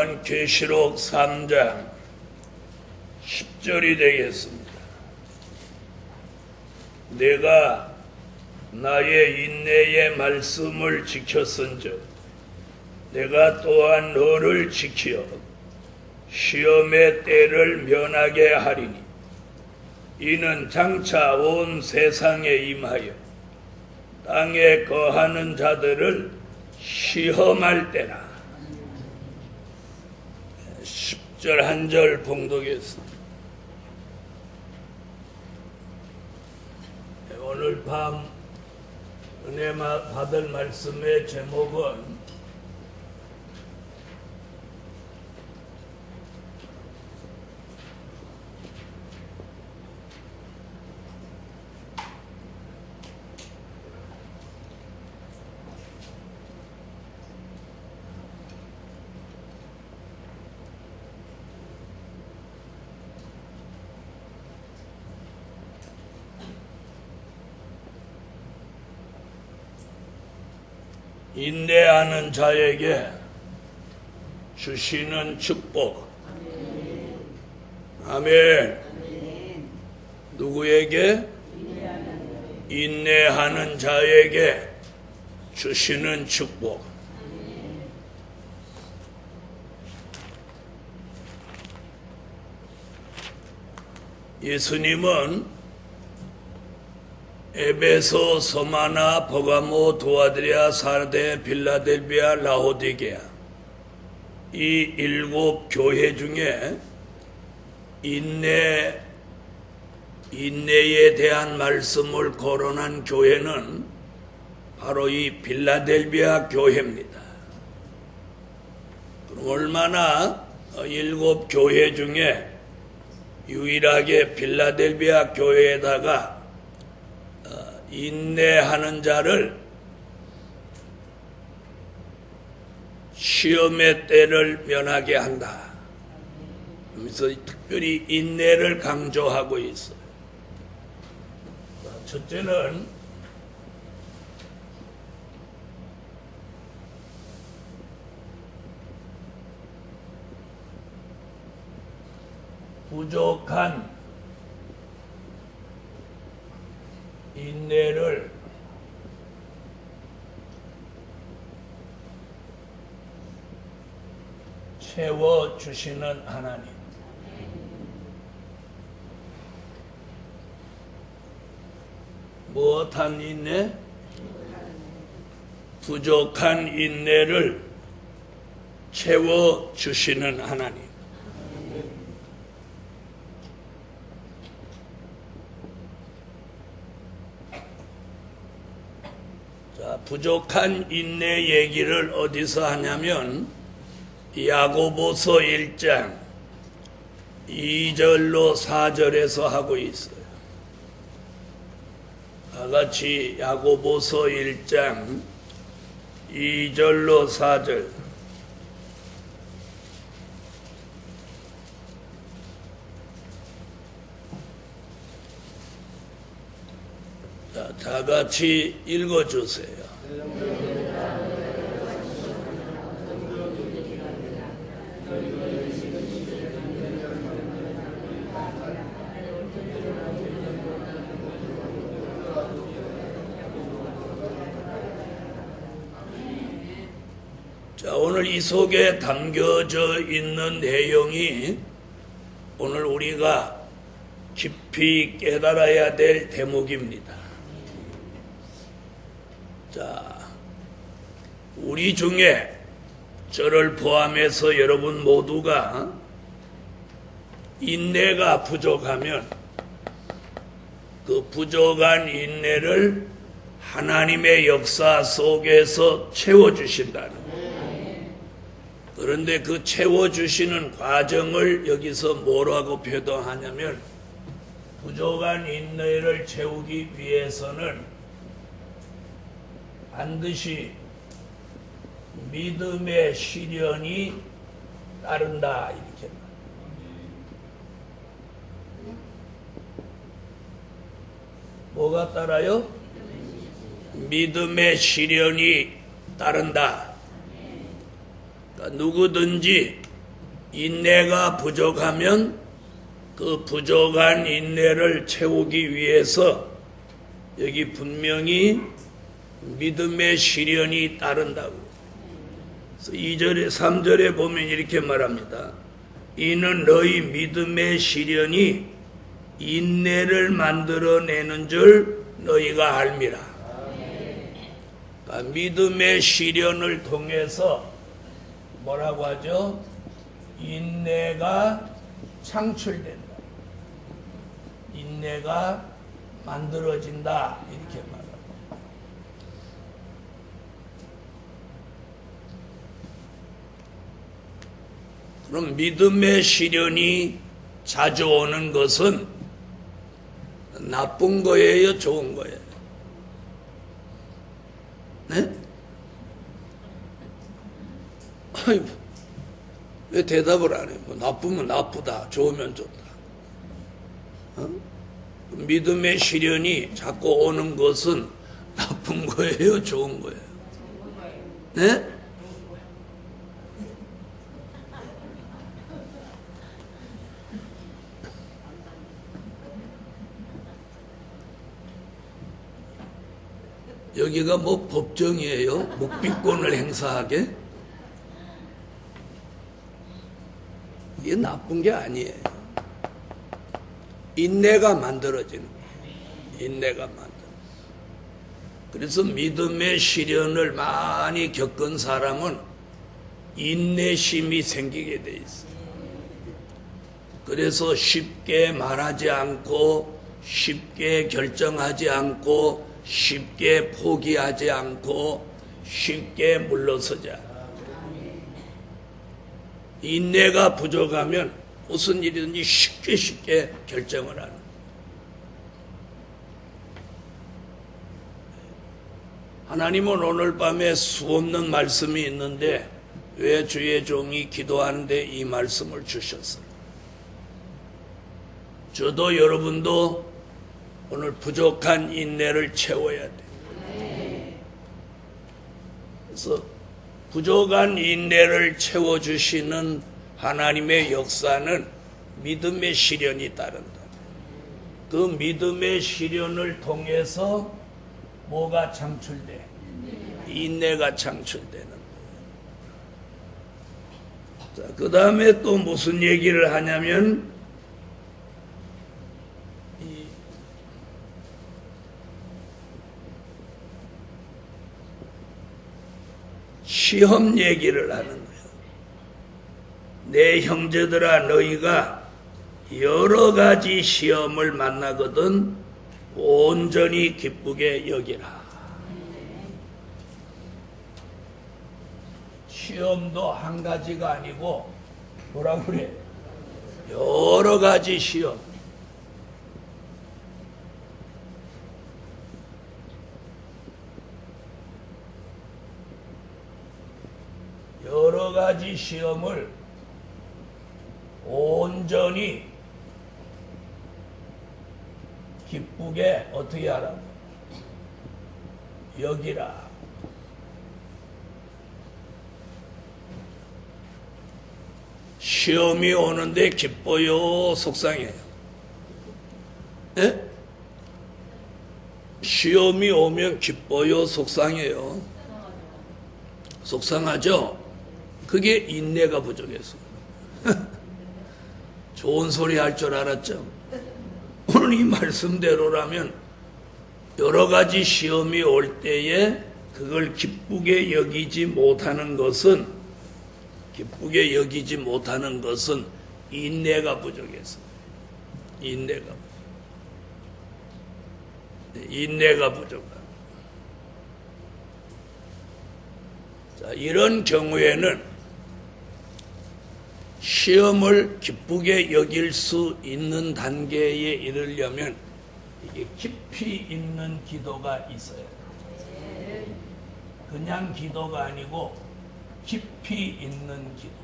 요한계시록 3장 10절이 되겠습니다. 내가 나의 인내의 말씀을 지켰은즉 내가 또한 너를 지키어 시험의 때를 면하게 하리니 이는 장차 온 세상에 임하여 땅에 거하는 자들을 시험할 때라. 10절 한 절 봉독했습니다. 오늘 밤 은혜 받을 말씀의 제목은 인내하는 자에게 주시는 축복. 아멘. 누구에게? 인내하는 자에게 주시는 축복. 예수님은 에베소, 서마나, 버가모, 도아드리아, 사르데, 빌라델비아, 라오디게아 이 7 교회 중에 인내에 대한 말씀을 거론한 교회는 바로 이 빌라델비아 교회입니다. 그럼 얼마나 7 교회 중에 유일하게 빌라델비아 교회에다가 인내하는 자를 시험의 때를 면하게 한다. 그래서 특별히 인내를 강조하고 있어요. 첫째는 부족한 인내를 채워주시는 하나님. 무엇한 인내? 부족한 인내를 채워주시는 하나님. 부족한 인내 얘기를 어디서 하냐면 야고보서 1장 2절로 4절에서 하고 있어요. 다같이 야고보서 1장 2절로 4절. 다같이 읽어주세요. 자, 오늘 이 속에 담겨져 있는 내용이 오늘 우리가 깊이 깨달아야 될 대목입니다. 자, 우리 중에 저를 포함해서 여러분 모두가 인내가 부족하면 그 부족한 인내를 하나님의 역사 속에서 채워주신다는 거예요. 그런데 그 채워주시는 과정을 여기서 뭐라고 표현하냐면 부족한 인내를 채우기 위해서는 반드시 믿음의 시련이 따른다 이렇게. 뭐가 따라요? 믿음의 시련이 따른다. 그러니까 누구든지 인내가 부족하면 그 부족한 인내를 채우기 위해서 여기 분명히 믿음의 시련이 따른다고. 그래서 2절에 3절에 보면 이렇게 말합니다. 이는 너희 믿음의 시련이 인내를 만들어내는 줄 너희가 알미라. 그러니까 믿음의 시련을 통해서 뭐라고 하죠? 인내가 창출된다. 인내가 만들어진다. 이렇게 말합니다. 그럼 믿음의 시련이 자주 오는 것은 나쁜 거예요? 좋은 거예요? 네? 아이고, 왜 대답을 안 해? 뭐 나쁘면 나쁘다, 좋으면 좋다. 믿음의 시련이 자꾸 오는 것은 나쁜 거예요? 좋은 거예요? 네? 여기가 뭐 법정이에요? 묵비권을 행사하게? 이게 나쁜 게 아니에요. 인내가 만들어지는 거예요. 인내가 만들어지는. 그래서 믿음의 시련을 많이 겪은 사람은 인내심이 생기게 돼 있어요. 그래서 쉽게 말하지 않고 쉽게 결정하지 않고 쉽게 포기하지 않고 쉽게 물러서자. 인내가 부족하면 무슨 일이든지 쉽게 결정을 하는. 하나님은 오늘 밤에 수없는 말씀이 있는데 왜 주의 종이 기도하는데 이 말씀을 주셨어요? 저도 여러분도 오늘 부족한 인내를 채워야 돼. 그래서 부족한 인내를 채워주시는 하나님의 역사는 믿음의 시련이 따른다. 그 믿음의 시련을 통해서 뭐가 창출돼? 인내가 창출되는 거예요. 자, 그 다음에 또 무슨 얘기를 하냐면 시험 얘기를 하는 거예요. 내 형제들아 너희가 여러 가지 시험을 만나거든 온전히 기쁘게 여기라. 시험도 한 가지가 아니고 뭐라고 그래? 여러 가지 시험. 여러 가지 시험을 온전히 기쁘게 어떻게 하라고? 여기라. 시험이 오는데 기뻐요, 속상해요? 예? 시험이 오면 기뻐요, 속상해요? 속상하죠? 그게 인내가 부족해서. 좋은 소리 할 줄 알았죠? 오늘 이 말씀대로라면 여러 가지 시험이 올 때에 그걸 기쁘게 여기지 못하는 것은 인내가 부족해서. 인내가 부족하다. 자, 이런 경우에는 시험을 기쁘게 여길 수 있는 단계에 이르려면 이게 깊이 있는 기도가 있어요. 그냥 기도가 아니고 깊이 있는 기도.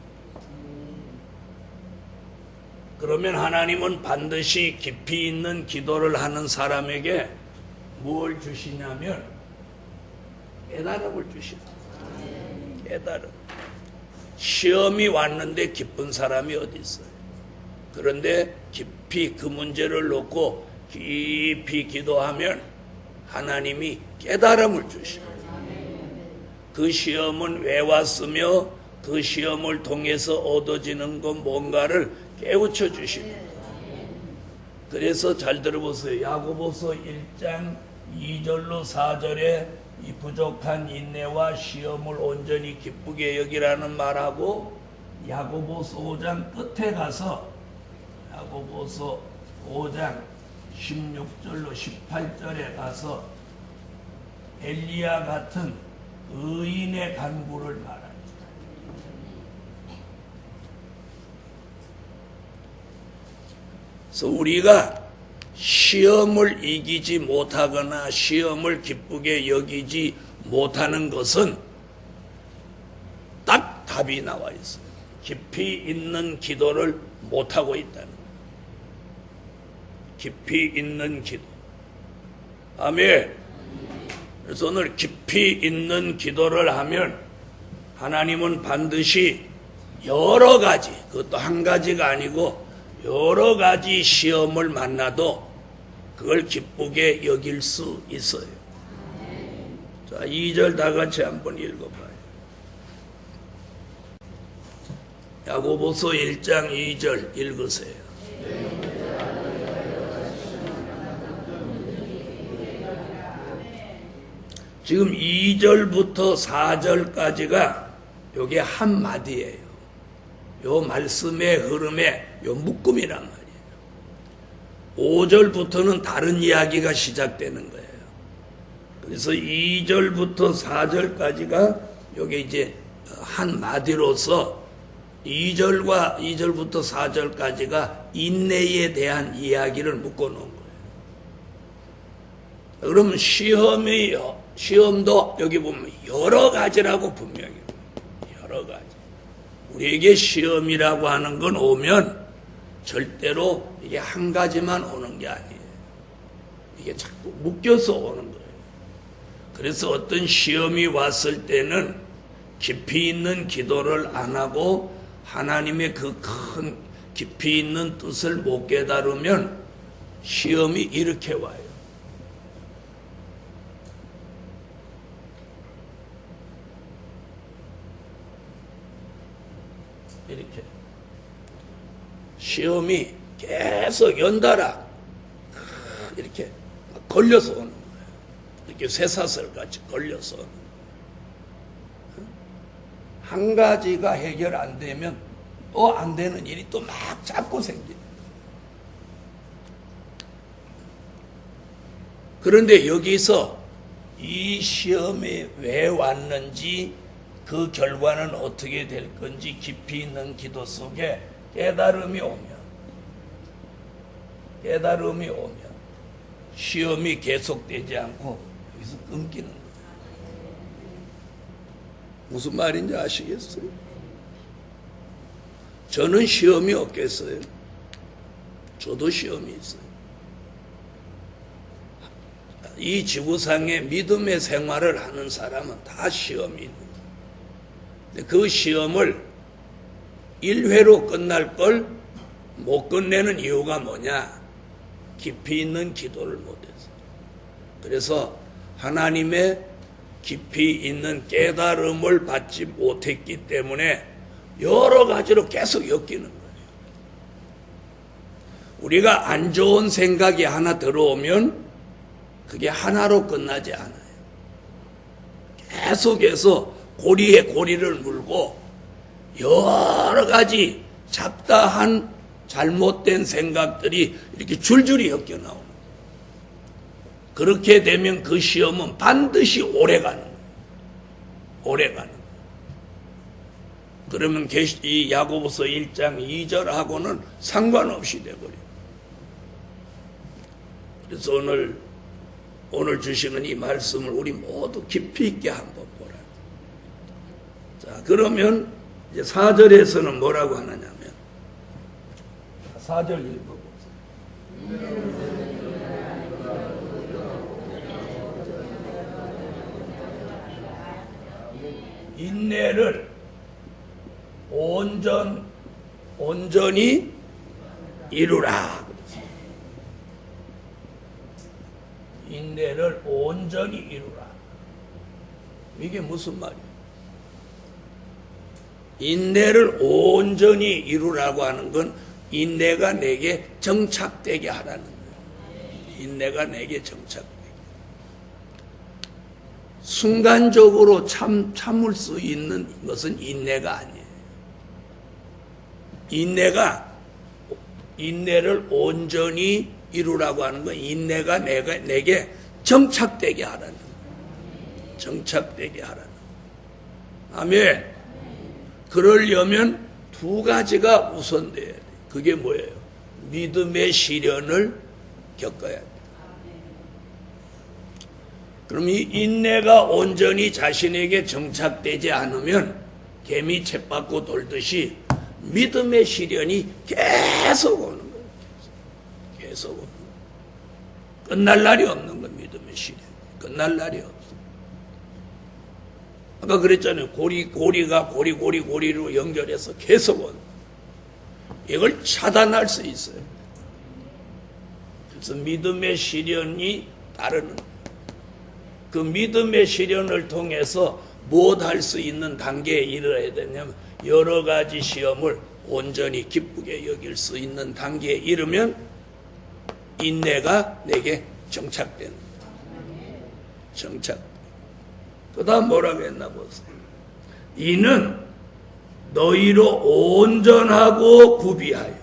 그러면 하나님은 반드시 깊이 있는 기도를 하는 사람에게 무엇을 주시냐면 깨달음을 주십니다. 깨달음. 시험이 왔는데 기쁜 사람이 어디 있어요? 그런데 깊이 그 문제를 놓고 깊이 기도하면 하나님이 깨달음을 주시고, 그 시험은 왜 왔으며 그 시험을 통해서 얻어지는 건 뭔가를 깨우쳐 주십니다. 그래서 잘 들어보세요. 야고보서 1장 2절로 4절에 이 부족한 인내와 시험을 온전히 기쁘게 여기라는 말하고, 야고보서 5장 끝에 가서 야고보서 5장 16절로 18절에 가서 엘리야 같은 의인의 간구를 말합니다. 그래서 우리가 시험을 이기지 못하거나 시험을 기쁘게 여기지 못하는 것은 딱 답이 나와 있어요. 깊이 있는 기도를 못하고 있다는 거예요. 깊이 있는 기도. 아멘. 그래서 오늘 깊이 있는 기도를 하면 하나님은 반드시 여러 가지, 그것도 한 가지가 아니고 여러 가지 시험을 만나도 그걸 기쁘게 여길 수 있어요. 자, 2절 다 같이 한번 읽어봐요. 야고보서 1장 2절 읽으세요. 지금 2절부터 4절까지가 요게 한 마디예요. 요 말씀의 흐름에 요 묶음이란 말이에요. 5절부터는 다른 이야기가 시작되는 거예요. 그래서 2절부터 4절까지가 요게 이제 한 마디로서 2절부터 4절까지가 인내에 대한 이야기를 묶어 놓은 거예요. 그러면 시험도 여기 보면 여러 가지라고 분명히 여러 가지. 우리에게 시험이라고 하는 건 오면 절대로 이게 한 가지만 오는 게 아니에요. 이게 자꾸 묶여서 오는 거예요. 그래서 어떤 시험이 왔을 때는 깊이 있는 기도를 안 하고 하나님의 그 큰 깊이 있는 뜻을 못 깨달으면 시험이 이렇게 와요. 이렇게 시험이 계속 연달아 이렇게 걸려서 오는 거예요. 이렇게 쇠사슬같이 걸려서 오는 거예요. 한 가지가 해결 안 되면 또 안 되는 일이 또 막 자꾸 생기는 거예요. 그런데 여기서 이 시험이 왜 왔는지 그 결과는 어떻게 될 건지 깊이 있는 기도 속에 깨달음이 오면 시험이 계속되지 않고 여기서 끊기는 거예요. 무슨 말인지 아시겠어요? 저는 시험이 없겠어요? 저도 시험이 있어요. 이 지구상에 믿음의 생활을 하는 사람은 다 시험이 있는 거예요. 그 시험을 1회로 끝날 걸 못 끝내는 이유가 뭐냐? 깊이 있는 기도를 못해서. 그래서 하나님의 깊이 있는 깨달음을 받지 못했기 때문에 여러 가지로 계속 엮이는 거예요. 우리가 안 좋은 생각이 하나 들어오면 그게 하나로 끝나지 않아요. 계속해서 고리에 고리를 물고 여러 가지 잡다한 잘못된 생각들이 이렇게 줄줄이 엮여 나오는 거예요. 그렇게 되면 그 시험은 반드시 오래 가는 거예요. 오래 가는 거예요. 그러면 이 야고보서 1장 2절하고는 상관없이 돼버려요. 그래서 오늘 주시는 이 말씀을 우리 모두 깊이 있게 한번 보라. 자, 그러면 이제 4절에서는 뭐라고 하느냐면 4절 읽어보세요. 인내를 온전히 이루라. 인내를 온전히 이루라. 이게 무슨 말이에요? 인내를 온전히 이루라고 하는 건 인내가 내게 정착되게 하라는 거예요. 인내가 내게 정착되게. 순간적으로 참을 수 있는 것은 인내가 아니에요. 인내를 온전히 이루라고 하는 건 인내가 내게 정착되게 하라는 거예요. 정착되게 하라는 거예요. 아멘. 그러려면 두 가지가 우선돼야 돼. 그게 뭐예요? 믿음의 시련을 겪어야 돼. 그럼 이 인내가 온전히 자신에게 정착되지 않으면 개미 쳇바퀴 돌듯이 믿음의 시련이 계속 오는 거예요. 계속 오는 거예요. 끝날 날이 없는 거예요. 믿음의 시련. 끝날 날이 없어. 아까 그랬잖아요. 고리가 고리로 연결해서 계속 오는 거예요. 이걸 차단할 수 있어요. 그래서 믿음의 시련이 따르는 거예요. 그 믿음의 시련을 통해서 무엇 할 수 있는 단계에 이르러야 되냐면 여러 가지 시험을 온전히 기쁘게 여길 수 있는 단계에 이르면 인내가 내게 정착되는 거예요. 정착. 그 다음 뭐라고 했나 보세요. 이는 너희로 온전하고 구비하여.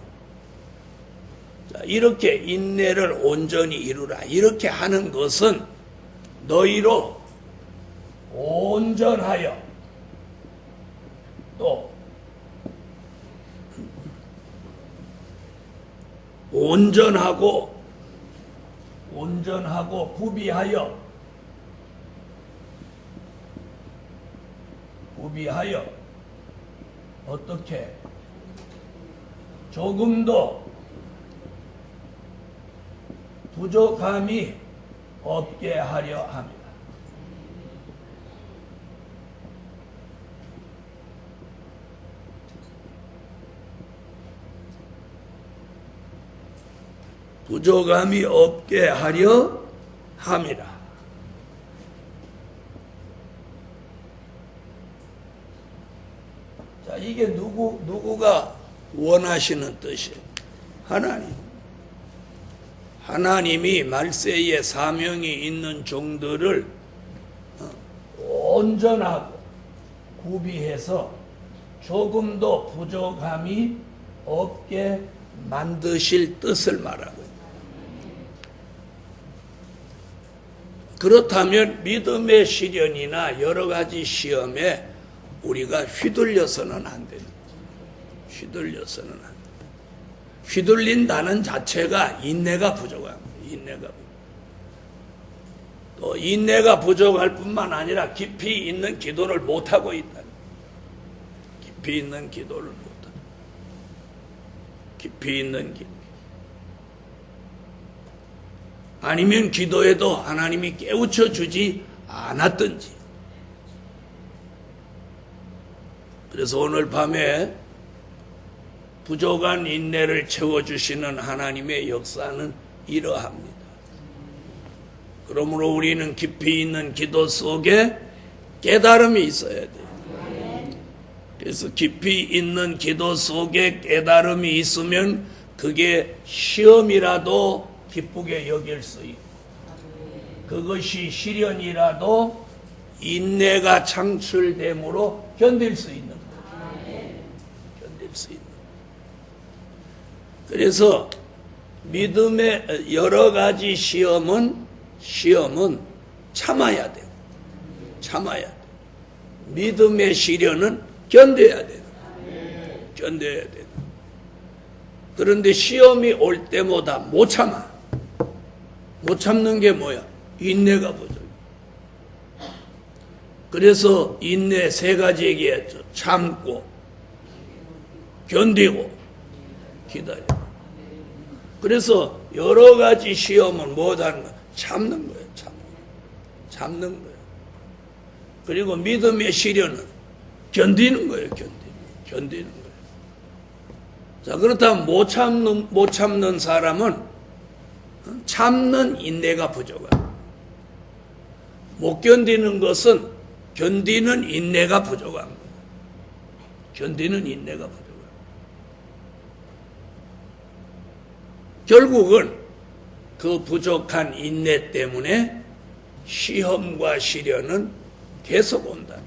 자, 이렇게 인내를 온전히 이루라. 이렇게 하는 것은 너희로 온전하여 또 온전하고 구비하여 어떻게 조금도 부족함이 없게 하려 합니다. 부족함이 없게 하려 합니다. 자, 이게 누구가 원하시는 뜻이에요? 하나님. 하나님이 말세에 사명이 있는 종들을 온전하고 구비해서 조금도 부족함이 없게 만드실 뜻을 말하고 있습니다. 그렇다면 믿음의 시련이나 여러 가지 시험에 우리가 휘둘려서는 안 됩니다. 휘둘려서는 안 됩니다. 휘둘린다는 자체가 인내가 부족한 거예요. 또 인내가 부족할 뿐만 아니라 깊이 있는 기도를 못하고 있다. 깊이 있는 기도를 못하고. 깊이 있는 기도. 아니면 기도에도 하나님이 깨우쳐 주지 않았든지. 그래서 오늘 밤에 부족한 인내를 채워주시는 하나님의 역사는 이러합니다. 그러므로 우리는 깊이 있는 기도 속에 깨달음이 있어야 돼요. 그래서 깊이 있는 기도 속에 깨달음이 있으면 그게 시험이라도 기쁘게 여길 수 있고 그것이 시련이라도 인내가 창출됨으로 견딜 수 있는 거예요. 견딜 수 있는. 그래서 믿음의 여러 가지 시험은 참아야 돼요. 참아야 돼요. 믿음의 시련은 견뎌야 돼요. 견뎌야 돼요. 그런데 시험이 올 때마다 못 참아. 못 참는 게 뭐야? 인내가 부족해. 그래서 인내 세 가지 얘기했죠. 참고, 견디고, 기다려. 그래서 여러 가지 시험은 뭐하는 거야? 참는 거예요. 참는 거예요. 그리고 믿음의 시련은 견디는 거예요. 견디는 견디는 거예요. 자, 그렇다면 못 참는 사람은 참는 인내가 부족합니다. 못 견디는 것은 견디는 인내가 부족합니다. 견디는 인내가 부족합니다. 결국은 그 부족한 인내 때문에 시험과 시련은 계속 온다.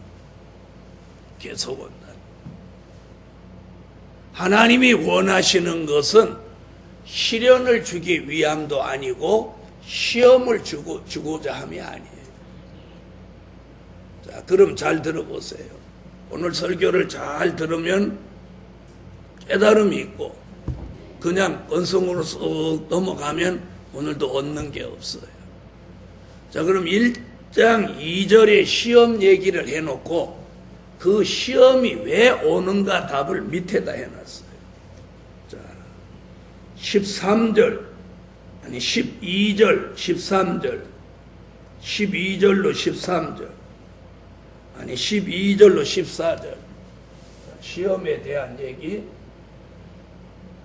계속 온다. 하나님이 원하시는 것은 시련을 주기 위함도 아니고 시험을 주고자 함이 아니에요. 자, 그럼 잘 들어보세요. 오늘 설교를 잘 들으면 깨달음이 있고 그냥 건성으로 쏙 넘어가면 오늘도 얻는 게 없어요. 자, 그럼 1장 2절에 시험 얘기를 해놓고 그 시험이 왜 오는가 답을 밑에다 해놨어요. 자, 13절, 아니 12절, 13절, 12절로 13절, 아니 12절로 14절. 시험에 대한 얘기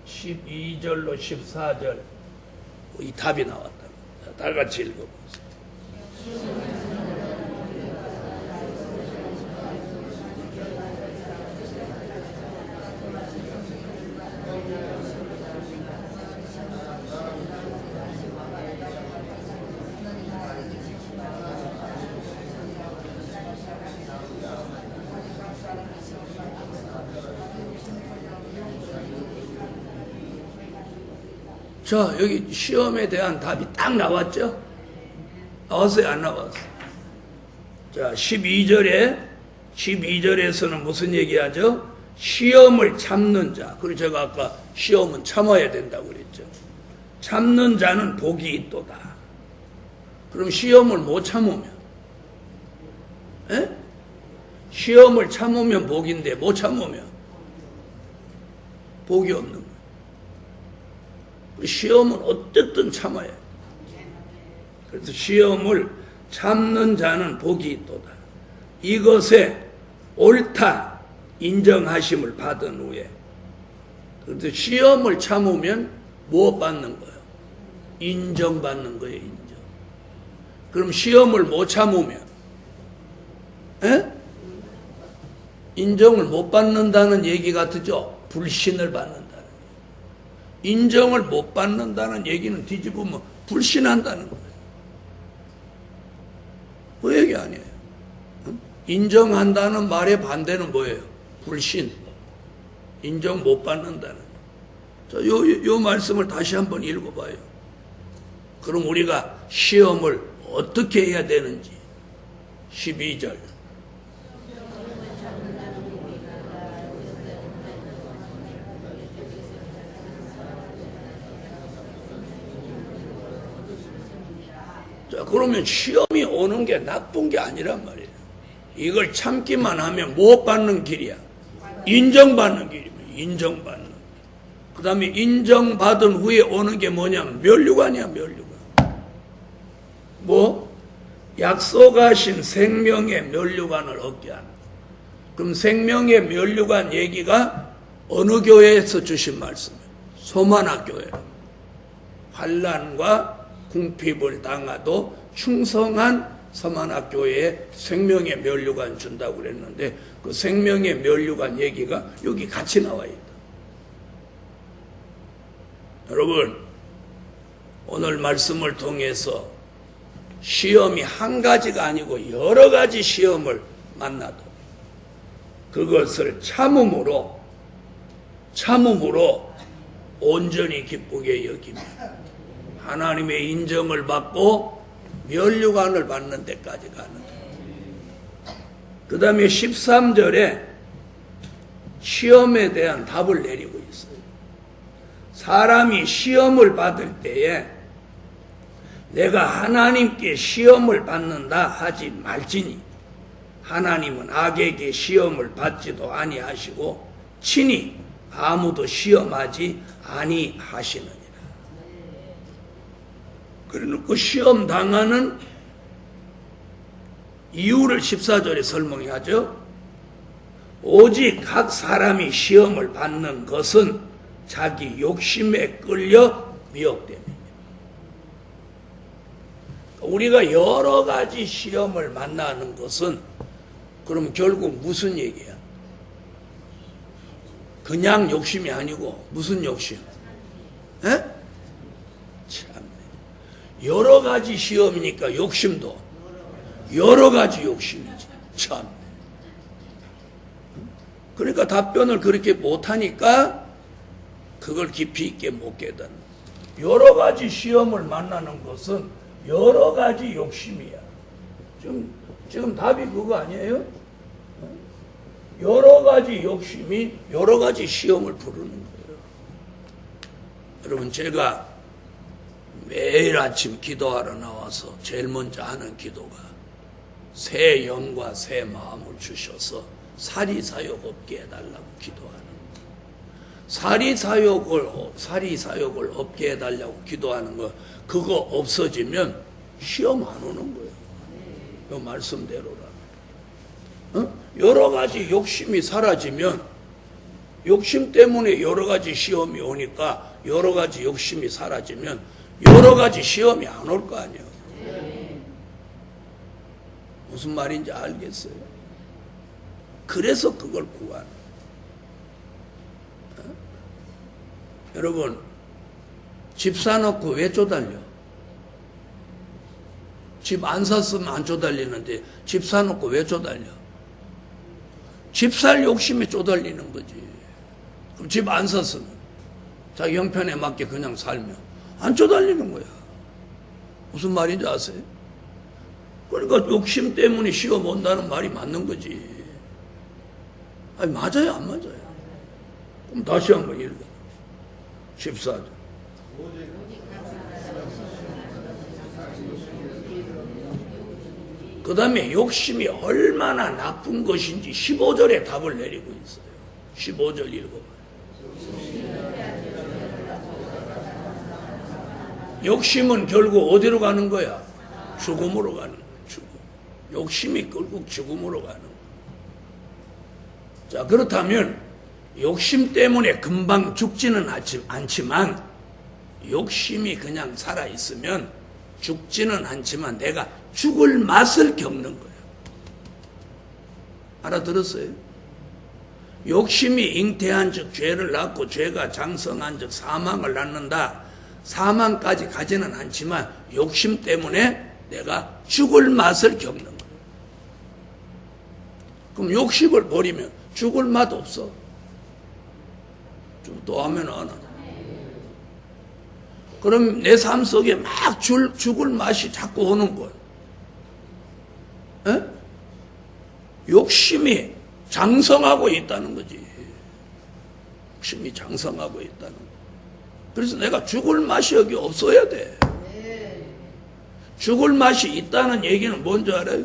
12절로 14절 이 답이 나왔다. 다 같이 읽어보세요. 자, 여기 시험에 대한 답이 딱 나왔죠? 나왔어요? 안 나왔어요? 자, 12절에서는 무슨 얘기하죠? 시험을 참는 자. 그리고 제가 아까 시험은 참아야 된다고 그랬죠. 참는 자는 복이 있도다. 그럼 시험을 못 참으면, 시험을 참으면 복인데 못 참으면 복이 없는 거예요. 시험은 어쨌든 참아야 해요. 그래서 시험을 참는 자는 복이 있도다. 이것에 옳다 인정하심을 받은 후에, 그래서 시험을 참으면 뭐 받는 거예요? 인정받는 거예요. 인정. 그럼 시험을 못 참으면 인정을 못 받는다는 얘기 같죠? 불신을 받는다는 얘기. 인정을 못 받는다는 얘기는 뒤집으면 불신한다는 거예요. 그 얘기 아니에요. 인정한다는 말의 반대는 뭐예요? 불신. 인정 못 받는다는 거예요. 자, 요 말씀을 다시 한번 읽어봐요. 그럼 우리가 시험을 어떻게 해야 되는지. 12절. 자, 그러면 시험이 오는 게 나쁜 게 아니란 말이에요. 이걸 참기만 하면 못 받는 길이야. 인정받는 길이면 인정받는. 그 다음에 인정받은 후에 오는 게 뭐냐면 면류관이야, 면류관. 뭐? 약속하신 생명의 면류관을 얻게 하는. 그럼 생명의 면류관 얘기가 어느 교회에서 주신 말씀이에요? 소만화 교회. 환난과 궁핍을 당하도 충성한 서만화 교회에 생명의 면류관 준다고 그랬는데 그 생명의 면류관 얘기가 여기 같이 나와 있다. 여러분, 오늘 말씀을 통해서 시험이 한 가지가 아니고 여러 가지 시험을 만나도 그것을 참음으로 온전히 기쁘게 여기며 하나님의 인정을 받고 면류관을 받는 데까지 가는 거예요. 그 다음에 13절에 시험에 대한 답을 내리고 있어요. 사람이 시험을 받을 때에 내가 하나님께 시험을 받는다 하지 말지니 하나님은 악에게 시험을 받지도 아니하시고 친히 아무도 시험하지 아니하시느니라. 그래놓고 시험 당하는 이유를 14절에 설명하죠. 오직 각 사람이 시험을 받는 것은 자기 욕심에 끌려 미혹됩니다. 우리가 여러 가지 시험을 만나는 것은 그럼 결국 무슨 얘기야? 그냥 욕심이 아니고 무슨 욕심? 에? 참, 여러 가지 시험이니까 욕심도 여러 가지 욕심이지. 참. 그러니까 답변을 그렇게 못하니까 그걸 깊이 있게 못 깨닫는. 여러 가지 시험을 만나는 것은 여러 가지 욕심이야. 지금 답이 그거 아니에요? 여러 가지 욕심이 여러 가지 시험을 부르는 거예요. 여러분, 제가 매일 아침 기도하러 나와서 제일 먼저 하는 기도가 새 영과 새 마음을 주셔서 사리사욕 없게 해달라고 기도하는 거예요. 사리사욕을 없게 해달라고 기도하는 거, 그거 없어지면 시험 안 오는 거예요. 이 말씀대로라. 여러 가지 욕심이 사라지면, 욕심 때문에 여러 가지 시험이 오니까 여러 가지 욕심이 사라지면 여러 가지 시험이 안 올 거 아니에요. 무슨 말인지 알겠어요? 그래서 그걸 구하는. 여러분, 집 사놓고 왜 쪼달려? 집 안 샀으면 안 쪼달리는데 집 사놓고 왜 쪼달려? 집 살 욕심에 쪼달리는 거지. 그럼 집 안 샀으면 자기 형편에 맞게 그냥 살면 안 쪼달리는 거야. 무슨 말인지 아세요? 그러니까 욕심 때문에 시험 온다는 말이 맞는 거지. 아니, 맞아요, 안 맞아요? 그럼 다시 한번 읽어. 14절. 그 다음에 욕심이 얼마나 나쁜 것인지 15절에 답을 내리고 있어요. 15절 읽어봐요. 욕심은 결국 어디로 가는 거야? 죽음으로 가는 거야. 죽음. 욕심이 결국 죽음으로 가는 거야. 자, 그렇다면 욕심 때문에 금방 죽지는 않지만, 욕심이 그냥 살아있으면 죽지는 않지만 내가 죽을 맛을 겪는 거예요. 알아들었어요? 욕심이 잉태한 즉 죄를 낳고 죄가 장성한 즉 사망을 낳는다. 사망까지 가지는 않지만 욕심 때문에 내가 죽을 맛을 겪는 거예요. 그럼 욕심을 버리면 죽을 맛 없어. 또 하면 안 하나. 그럼 내 삶 속에 막 죽을 맛이 자꾸 오는 거예요. 에? 욕심이 장성하고 있다는 거지. 욕심이 장성하고 있다는 거. 그래서 내가 죽을 맛이 여기 없어야 돼. 죽을 맛이 있다는 얘기는 뭔지 알아요?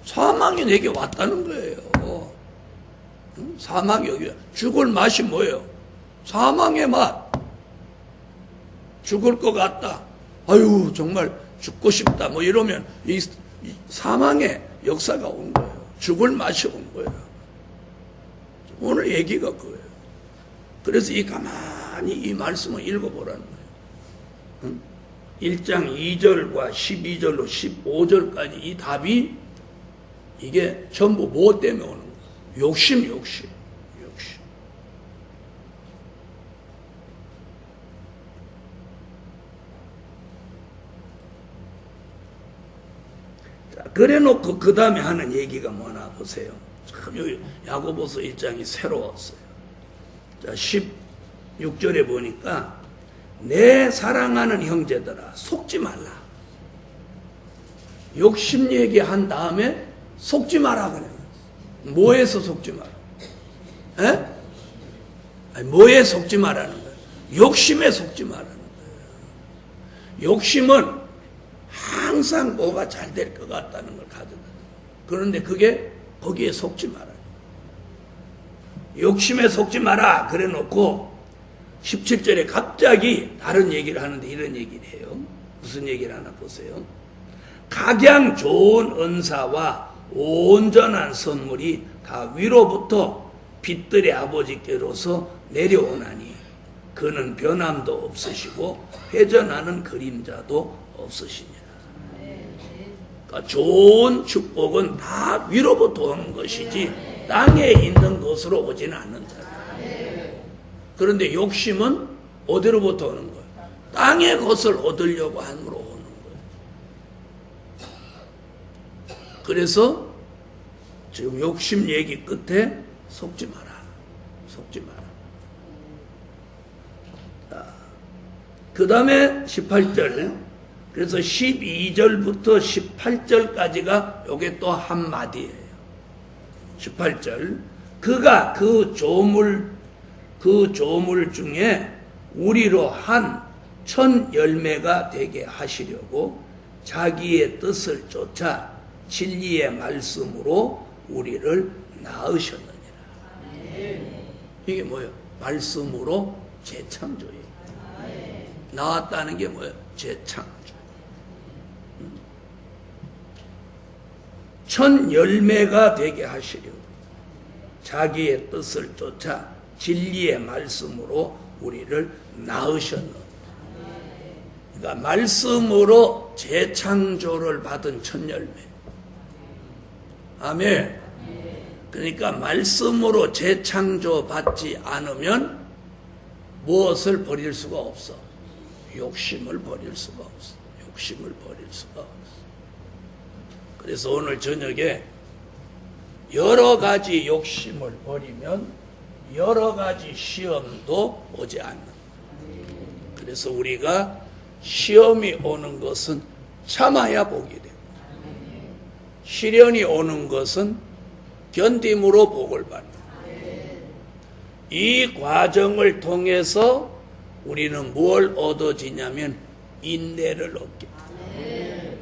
사망이 내게 왔다는 거예요. 사망이 여기. 죽을 맛이 뭐예요? 사망의 맛. 죽을 것 같다. 아유, 정말 죽고 싶다. 뭐 이러면 이 사망의 역사가 온 거예요. 죽을 맛이 온 거예요. 오늘 얘기가 그거예요. 그래서 가만히 이 말씀을 읽어보라는 거예요. 1장 2절과 12절로 15절까지 이 답이 이게 전부 뭐 때문에 오는 거예요? 욕심. 자, 그래 놓고 그 다음에 하는 얘기가 뭐나 보세요. 참, 야고보서 1장이 새로웠어요. 자, 16절에 보니까 내 사랑하는 형제들아 속지 말라. 욕심 얘기한 다음에 속지 마라 그래요. 뭐에서 속지 마라? 에? 아니, 뭐에 속지 마라는 거예요? 욕심에 속지 마라는 거예요. 욕심은 항상 뭐가 잘 될 것 같다는 걸 가져다. 그런데 그게 거기에 속지 마라. 욕심에 속지 마라 그래 놓고 17절에 갑자기 다른 얘기를 하는데 이런 얘기를 해요. 무슨 얘기를 하나 보세요. 각양 좋은 은사와 온전한 선물이 다 위로부터 빛들의 아버지께로서 내려오나니 그는 변함도 없으시고 회전하는 그림자도 없으시니라. 그러니까 좋은 축복은 다 위로부터 오는 것이지 땅에 있는 것으로 오지는 않는다. 그런데 욕심은 어디로부터 오는 거예요? 땅의 것을 얻으려고 함으로 오는 거예요. 그래서 지금 욕심 얘기 끝에 속지 마라. 속지 마라. 그 다음에 18절. 그래서 12절부터 18절까지가 요게 또 한마디예요. 18절. 그가 그 조물 중에 우리로 한 천 열매가 되게 하시려고 자기의 뜻을 쫓아 진리의 말씀으로 우리를 낳으셨느니라. 이게 뭐예요? 말씀으로 재창조예요. 나왔다는 게 뭐예요? 재창조. 천 열매가 되게 하시려고 자기의 뜻을 쫓아 진리의 말씀으로 우리를 낳으셨노. 그러니까 말씀으로 재창조를 받은 천 열매. 아멘. 그러니까 말씀으로 재창조 받지 않으면 무엇을 버릴 수가 없어? 욕심을 버릴 수가 없어. 욕심을 버릴 수가 없어. 그래서 오늘 저녁에 여러 가지 욕심을 버리면 여러 가지 시험도 오지 않는다. 그래서 우리가 시험이 오는 것은 참아야 복이 되고 시련이 오는 것은 견딤으로 복을 받는다. 이 과정을 통해서 우리는 뭘 얻어지냐면 인내를 얻게 돼.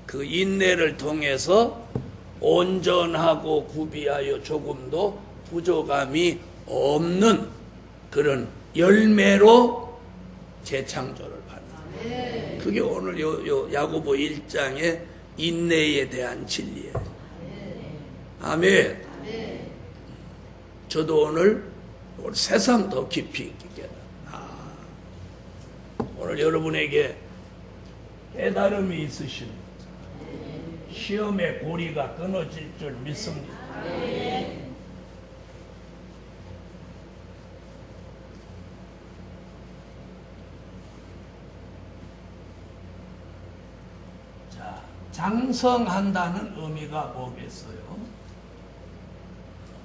그 인내를 통해서 온전하고 구비하여 조금도 부족함이 없는 그런 열매로 재창조를 받는. 그게 오늘 요 야고보 1장의 인내에 대한 진리예요. 아멘. 저도 오늘 세상 더 깊이 있게 깨달아. 오늘 여러분에게 깨달음이 있으시면 시험의 고리가 끊어질 줄 믿습니다. 자, 장성한다는 의미가 뭐겠어요?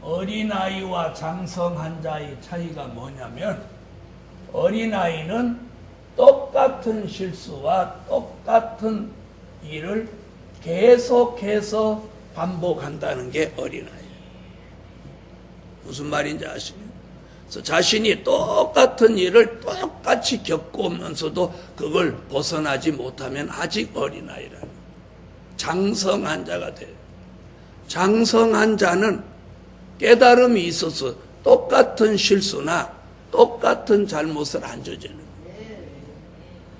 어린아이와 장성한 자의 차이가 뭐냐면 어린아이는 똑같은 실수와 똑같은 일을 계속해서 반복한다는 게 어린아이예요. 무슨 말인지 아시나요? 그래서 자신이 똑같은 일을 똑같이 겪으면서도 그걸 벗어나지 못하면 아직 어린아이라는 거예요. 장성한 자가 돼요. 장성한 자는 깨달음이 있어서 똑같은 실수나 똑같은 잘못을 안 저지르는 거예요.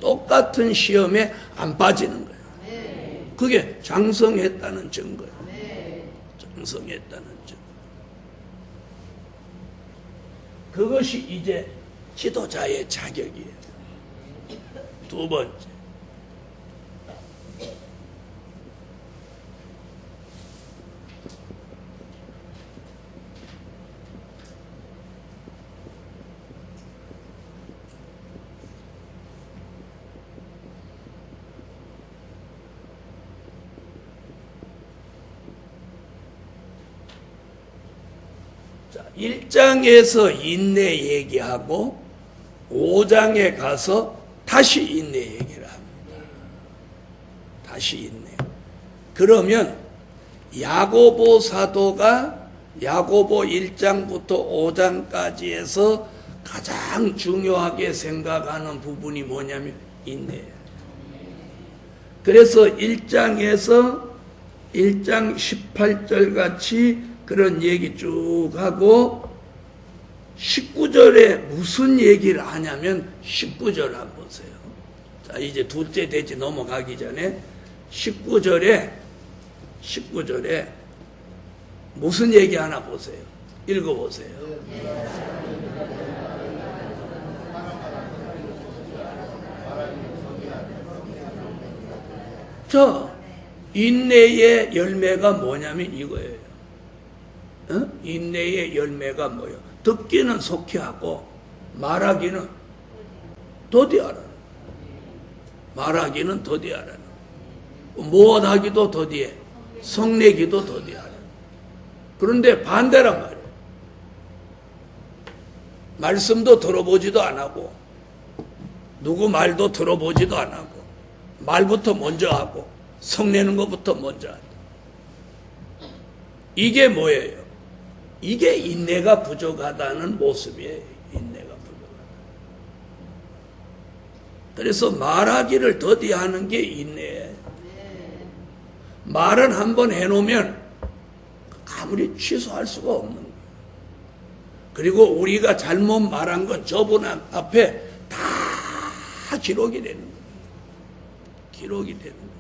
똑같은 시험에 안 빠지는 거예요. 그게 장성했다는 증거예요. 장성했다는 증거. 그것이 이제 지도자의 자격이에요. 두 번째. 자, 1장에서 인내 얘기하고 5장에 가서 다시 인내 얘기를 합니다. 다시 인내. 그러면 야고보 사도가 야고보 1장부터 5장까지 해서 가장 중요하게 생각하는 부분이 뭐냐면 인내예요. 그래서 1장에서 1장 18절 같이 그런 얘기 쭉 하고 19절에 무슨 얘기를 하냐면 19절 한번 보세요. 자, 이제 둘째 대지 넘어가기 전에 19절에 무슨 얘기 하나 보세요. 읽어보세요. 자, 인내의 열매가 뭐냐면 이거예요. 인내의 열매가 뭐예요? 듣기는 속히 하고 말하기는 더디하라. 말하기는 더디하라. 무엇하기도 더디해. 성내기도 더디하라. 그런데 반대란 말이에요. 말씀도 들어보지도 안 하고 누구 말도 들어보지도 안 하고 말부터 먼저 하고 성내는 것부터 먼저 한다. 이게 뭐예요? 이게 인내가 부족하다는 모습이에요. 인내가 부족하다. 그래서 말하기를 더디하는 게 인내예요. 말은 한번 해놓으면 아무리 취소할 수가 없는 거예요. 그리고 우리가 잘못 말한 건 저분 앞에 다 기록이 되는 거예요. 기록이 되는 거예요.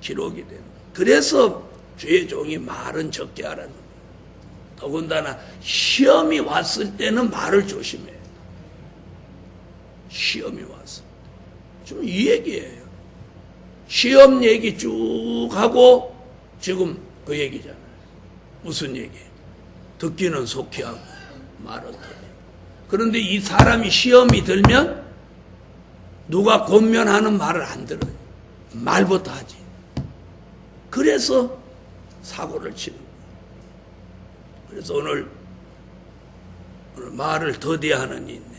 기록이 되는 거예요. 그래서 주의 종이 말은 적게 하라는 거예요. 더군다나 시험이 왔을 때는 말을 조심해요. 시험이 왔을 때. 좀 이 얘기예요. 시험 얘기 쭉 하고 지금 그 얘기잖아요. 무슨 얘기? 듣기는 속히 하고 말은 더디. 그런데 이 사람이 시험이 들면 누가 권면하는 말을 안 들어요. 말부터 하지. 그래서 사고를 치는 거예요. 그래서 오늘 말을 더디하는 인내,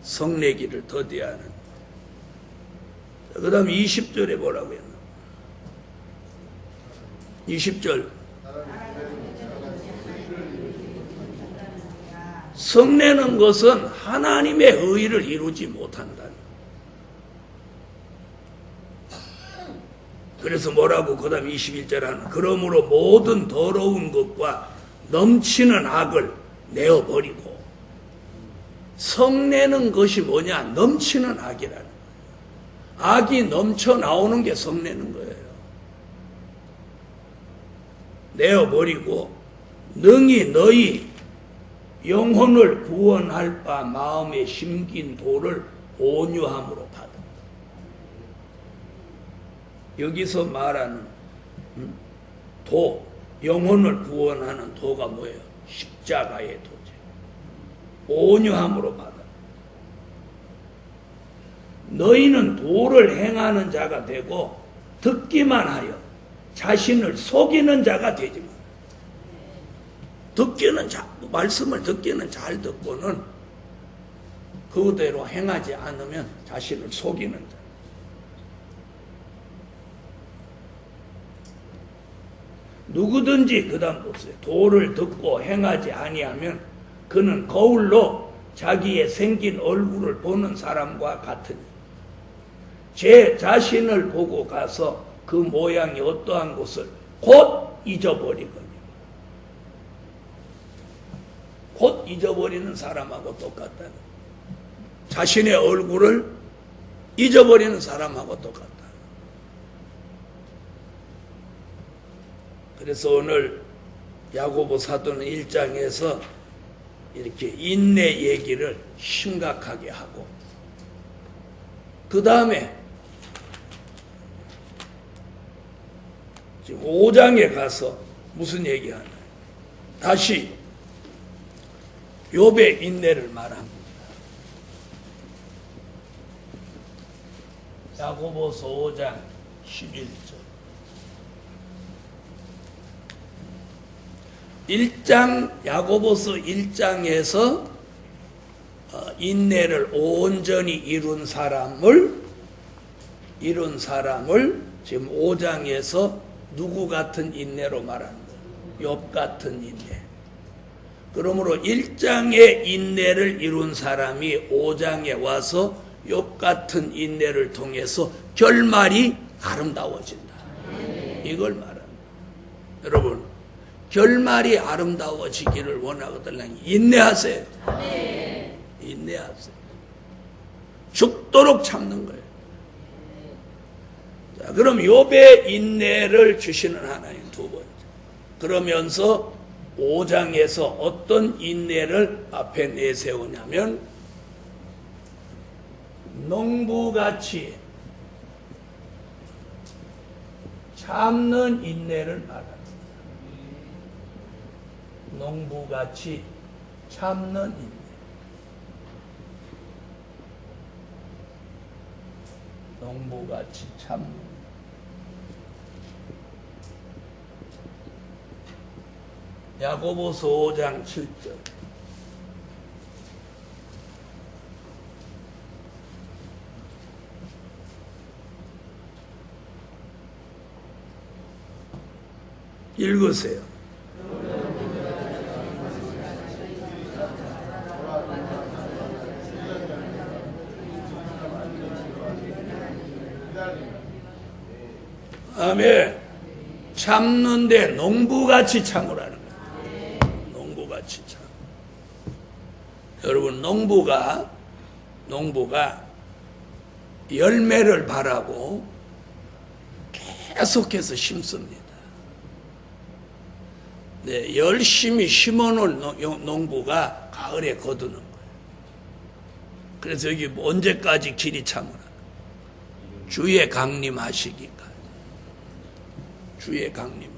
성내기를 더디하는. 그 다음 20절에 뭐라고 했나? 20절. 성내는 것은 하나님의 의를 이루지 못한다. 그래서 뭐라고 그 다음 21절 하는, 그러므로 모든 더러운 것과 넘치는 악을 내어버리고. 성내는 것이 뭐냐? 넘치는 악이라는 거예요. 악이 넘쳐 나오는 게 성내는 거예요. 내어버리고 능히 너희 영혼을 구원할 바 마음에 심긴 도를 온유함으로 받아. 여기서 말하는 도, 영혼을 구원하는 도가 뭐예요? 십자가의 도제. 온유함으로 받아. 너희는 도를 행하는 자가 되고 듣기만 하여 자신을 속이는 자가 되지 마. 듣기는 말씀을 듣기는 잘 듣고는 그대로 행하지 않으면 자신을 속이는 자. 누구든지 그 다음 보세요. 도를 듣고 행하지 아니하면 그는 거울로 자기의 생긴 얼굴을 보는 사람과 같으니 제 자신을 보고 가서 그 모양이 어떠한 것을 곧 잊어버리거니와. 곧 잊어버리는 사람하고 똑같다. 자신의 얼굴을 잊어버리는 사람하고 똑같다. 그래서 오늘 야고보 사도는 1장에서 이렇게 인내 얘기를 심각하게 하고 그 다음에 지금 5장에 가서 무슨 얘기하나요? 다시 욥의 인내를 말합니다. 야고보서 5장 11절. 1장 야고보서 1장에서 인내를 온전히 이룬 사람을 지금 5장에서 누구 같은 인내로 말하는 거예요? 욥 같은 인내. 그러므로 1장의 인내를 이룬 사람이 5장에 와서 욥 같은 인내를 통해서 결말이 아름다워진다. 이걸 말합니다. 여러분, 결말이 아름다워지기를 원하거든 인내하세요. 인내하세요. 죽도록 참는 거예요. 자, 그럼 욥의 인내를 주시는 하나님 두 번째. 그러면서 5장에서 어떤 인내를 앞에 내세우냐면 농부같이 참는 인내를 말합니다. 농부같이 참는 인내. 농부같이 참는 인내. 야고보서 5장 7절. 읽으세요. 아멘. 참는데 농부같이 참으라는 거예요. 농부같이 참. 여러분, 농부가 열매를 바라고 계속해서 심습니다. 네, 열심히 심어놓은 농부가 가을에 거두는 거예요. 그래서 여기 언제까지 길이 참으라? 주의 강림하시기까지. 주의 강림하시기.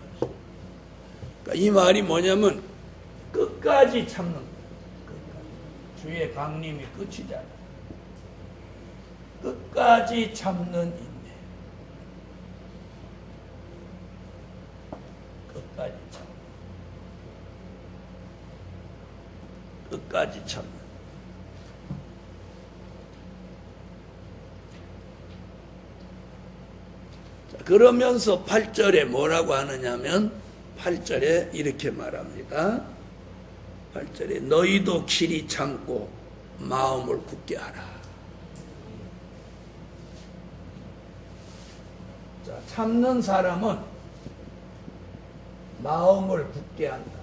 그러니까 이 말이 뭐냐면 끝까지 참는 거예요. 끝까지. 주의 강림이 끝이잖아요. 끝까지 참는 인내. 끝까지 참. 끝까지 참는. 자, 그러면서 8절에 뭐라고 하느냐면 8절에 이렇게 말합니다. 8절에 너희도 길이 참고 마음을 굳게 하라. 자, 참는 사람은 마음을 굳게 한다.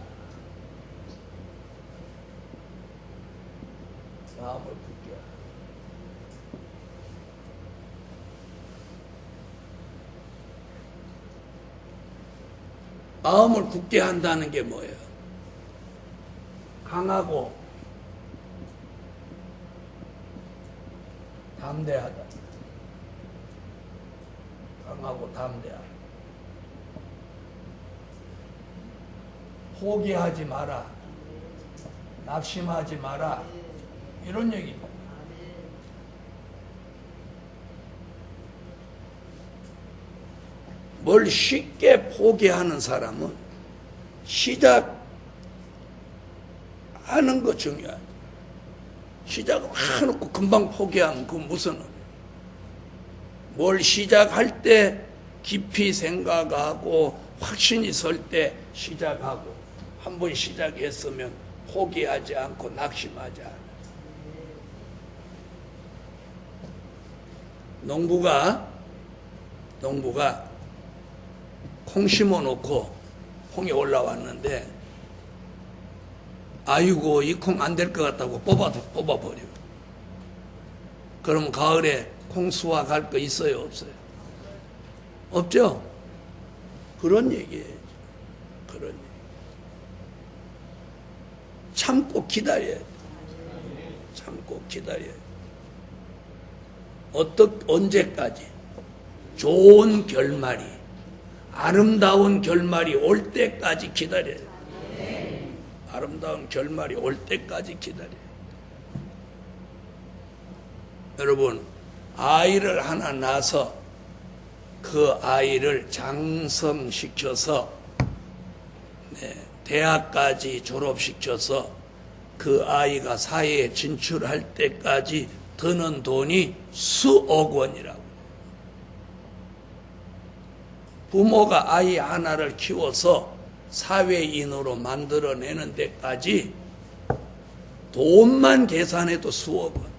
마음을 굳게 한다. 마음을 굳게 한다는 게 뭐예요? 강하고 담대하다. 강하고 담대하다. 포기하지 마라. 낙심하지 마라. 이런 얘기입니다. 뭘 쉽게 포기하는 사람은 시작하는 거 중요하죠. 시작을 해놓고 금방 포기하면 그건 무슨 의미예요? 뭘 시작할 때 깊이 생각하고 확신이 설 때 시작하고 한 번 시작했으면 포기하지 않고 낙심하지 않아요. 농부가 콩 심어놓고 콩이 올라왔는데 아이고 이 콩 안 될 것 같다고 뽑아버려. 그럼 가을에 콩 수확할 거 있어요 없어요? 없죠? 그런 얘기예요. 그런 얘기. 참고 기다려야 돼. 참고 기다려야 돼. 언제까지? 좋은 결말이, 아름다운 결말이 올 때까지 기다려야 돼. 아름다운 결말이 올 때까지 기다려야 돼. 여러분, 아이를 하나 낳아서 그 아이를 장성시켜서 대학까지 졸업시켜서 그 아이가 사회에 진출할 때까지 드는 돈이 수억 원이라고. 부모가 아이 하나를 키워서 사회인으로 만들어내는 데까지 돈만 계산해도 수억 원.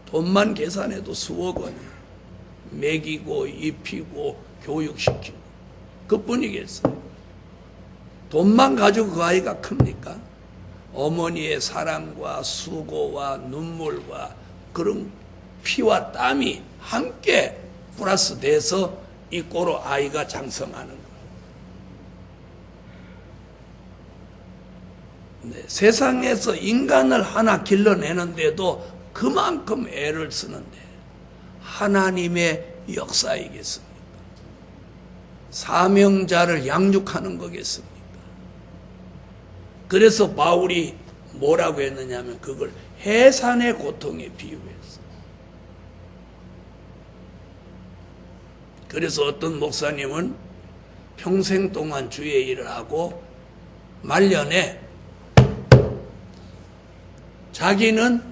돈만 계산해도 수억 원이에요. 먹이고 입히고 교육시키고 그뿐이겠어요. 돈만 가지고 그 아이가 큽니까? 어머니의 사랑과 수고와 눈물과 그런 피와 땀이 함께 플러스 돼서 이 꼴로 아이가 장성하는 거예요. 네, 세상에서 인간을 하나 길러내는데도 그만큼 애를 쓰는데 하나님의 역사이겠습니까? 사명자를 양육하는 거겠습니까? 그래서 바울이 뭐라고 했느냐면 그걸 해산의 고통에 비유했어. 그래서 어떤 목사님은 평생 동안 주의 일을 하고 말년에 자기는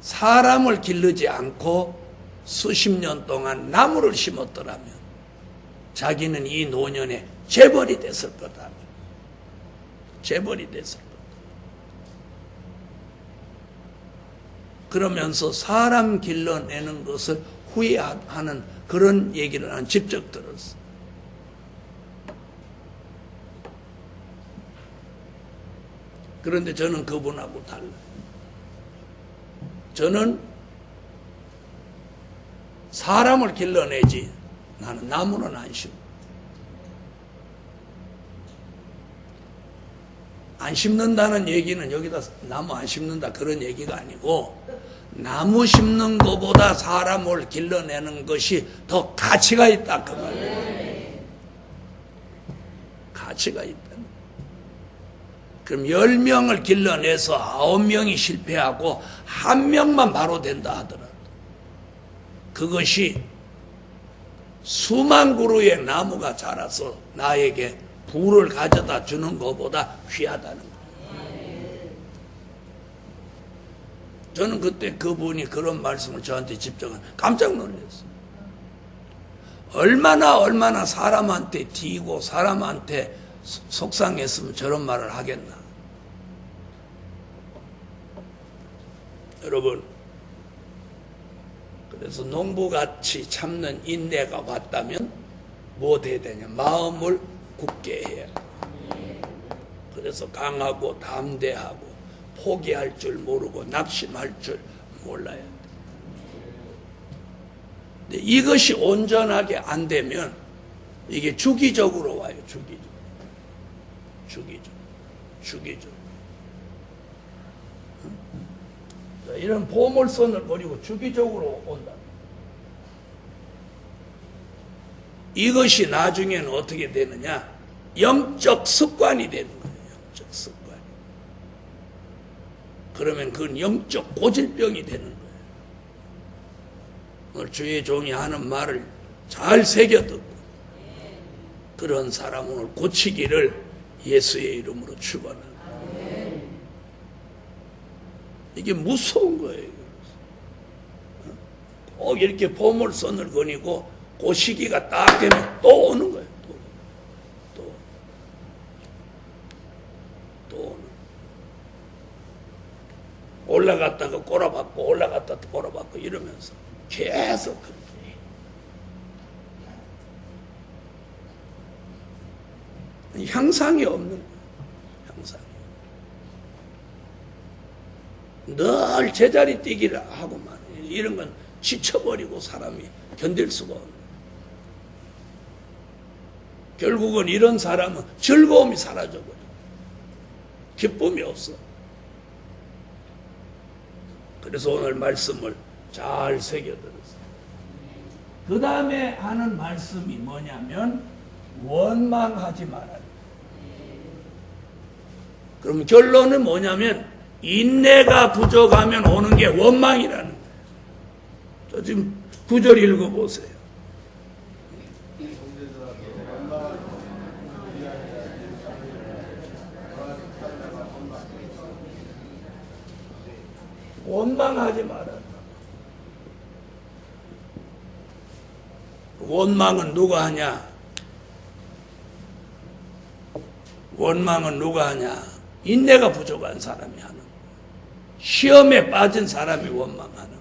사람을 기르지 않고 수십 년 동안 나무를 심었더라면 자기는 이 노년에 재벌이 됐을 거다. 재벌이 됐을 거다. 그러면서 사람 길러내는 것을 후회하는 그런 얘기를 난 직접 들었어. 그런데 저는 그분하고 달라요. 저는 사람을 길러내지 나는 나무는 안 심어. 안 심는다는 얘기는 여기다 나무 안 심는다 그런 얘기가 아니고 나무 심는 것보다 사람을 길러내는 것이 더 가치가 있다 그 말이에요. 가치가 있다. 그럼 10명을 길러내서 9명이 실패하고 1명만 바로 된다 하더라도 그것이 수만 그루의 나무가 자라서 나에게 부를 가져다 주는 것보다 귀하다는 거예요. 저는 그때 그분이 그런 말씀을 저한테 집중한 깜짝 놀랐어요. 얼마나 사람한테 튀고 사람한테 속상했으면 저런 말을 하겠나. 여러분, 그래서 농부같이 참는 인내가 왔다면 뭐 돼야 되냐? 마음을 굳게 해야. 그래서 강하고 담대하고 포기할 줄 모르고 낙심할 줄 몰라야 돼. 근데 이것이 온전하게 안 되면 이게 주기적으로 와요. 주기적. 이런 보물선을 버리고 주기적으로 온다. 이것이 나중에는 어떻게 되느냐? 영적 습관이 되는 거예요. 영적 습관이. 그러면 그건 영적 고질병이 되는 거예요. 오늘 주의 종이 하는 말을 잘 새겨듣고 그런 사람 오늘 고치기를 예수의 이름으로 축원합니다. 이게 무서운 거예요. 꼭 이렇게 보물선을 거니고 그 시기가 딱 되면 또 오는 거예요. 또 오는. 올라갔다가 꼬라박고 올라갔다가 꼬라박고 이러면서 계속 향상이 없는 거예요. 향상이. 늘 제자리 뛰기를 하고만 이런 건 지쳐버리고 사람이 견딜 수가 없는. 결국은 이런 사람은 즐거움이 사라져버려. 기쁨이 없어. 그래서 오늘 말씀을 잘 새겨들었어요. 그 다음에 하는 말씀이 뭐냐면 원망하지 말아야 돼. 그럼 결론은 뭐냐면 인내가 부족하면 오는 게 원망이라는 거예요. 저 지금 9절 읽어보세요. 원망하지 말아라. 원망은 누가 하냐? 원망은 누가 하냐? 인내가 부족한 사람이 하는 거예요. 시험에 빠진 사람이 원망하는 거예요.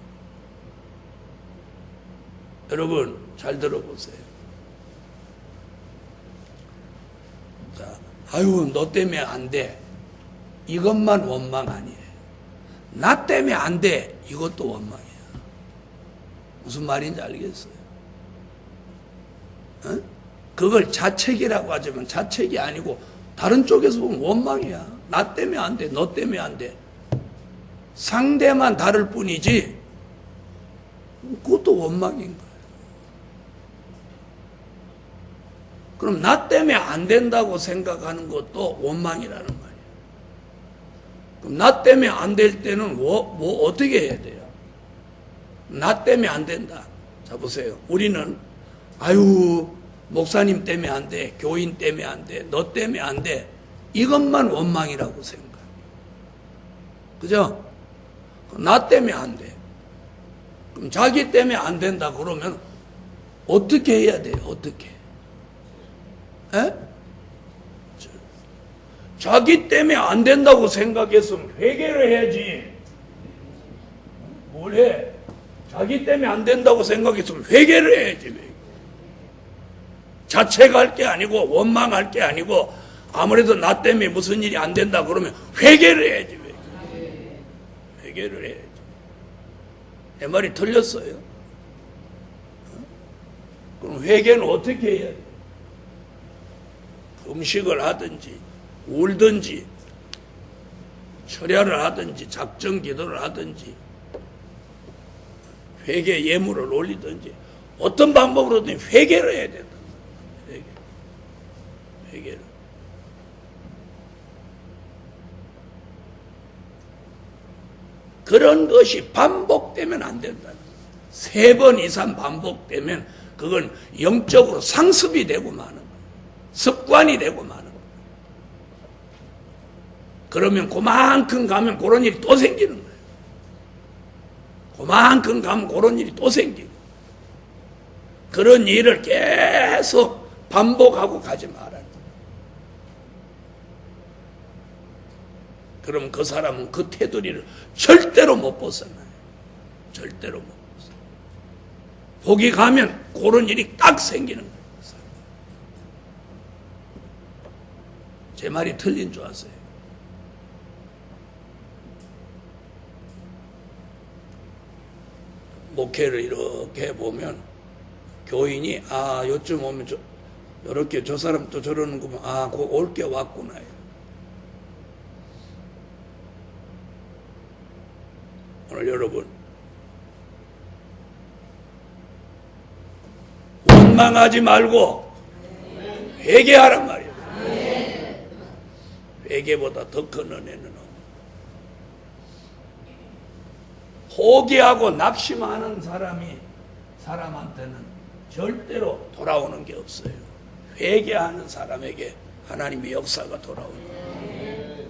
여러분 잘 들어보세요. 자, 아유 너 때문에 안 돼. 이것만 원망 아니에요. 나 때문에 안 돼. 이것도 원망이야. 무슨 말인지 알겠어요? 어? 그걸 자책이라고 하지만 자책이 아니고 다른 쪽에서 보면 원망이야. 나 때문에 안 돼. 너 때문에 안 돼. 상대만 다를 뿐이지 그것도 원망인 거예요. 그럼 나 때문에 안 된다고 생각하는 것도 원망이라는 말이에요. 그럼 나 때문에 안 될 때는 뭐 어떻게 해야 돼요? 나 때문에 안 된다. 자 보세요. 우리는 아유 목사님 때문에 안 돼. 교인 때문에 안 돼. 너 때문에 안 돼. 이것만 원망이라고 생각해요. 그죠? 나 때문에 안 돼. 그럼 자기 때문에 안 된다 그러면 어떻게 해야 돼요? 어떻게? 에? 자기 때문에 안 된다고 생각했으면 회개를 해야지. 뭘 해? 자기 때문에 안 된다고 생각했으면 회개를 해야지. 자책할 게 아니고 원망할 게 아니고 아무래도 나 때문에 무슨 일이 안 된다 그러면 회개를 해야지. 회개를 해야지. 내 말이 틀렸어요? 그럼 회개는 어떻게 해야 돼? 음식을 하든지 울든지 철야를 하든지 작정 기도를 하든지 회개 예물을 올리든지 어떤 방법으로든 회개를 해야 된다. 회개를. 그런 것이 반복되면 안 된다. 3번 이상 반복되면 그건 영적으로 상습이 되고 마는 거예요. 습관이 되고 마는 거예요. 그러면 그만큼 가면 그런 일이 또 생기는 거예요. 그만큼 가면 그런 일이 또 생기고 그런 일을 계속 반복하고 가지 말아야 돼. 그럼 그 사람은 그 테두리를 절대로 못 벗어나요. 절대로 못 벗어나요. 거기 가면 그런 일이 딱 생기는 거예요. 제 말이 틀린 줄 아세요? 목회를 이렇게 해보면 교인이 요즘 오면 이렇게 저 사람 또 저러는 거 보면 그거 올 게 왔구나. 오늘 여러분 원망하지 말고 회개하란 말이에요. 회개보다 더 큰 은혜는 없다. 포기하고 낙심하는 사람한테는 절대로 돌아오는 게 없어요. 회개하는 사람에게 하나님의 역사가 돌아오는 거예요.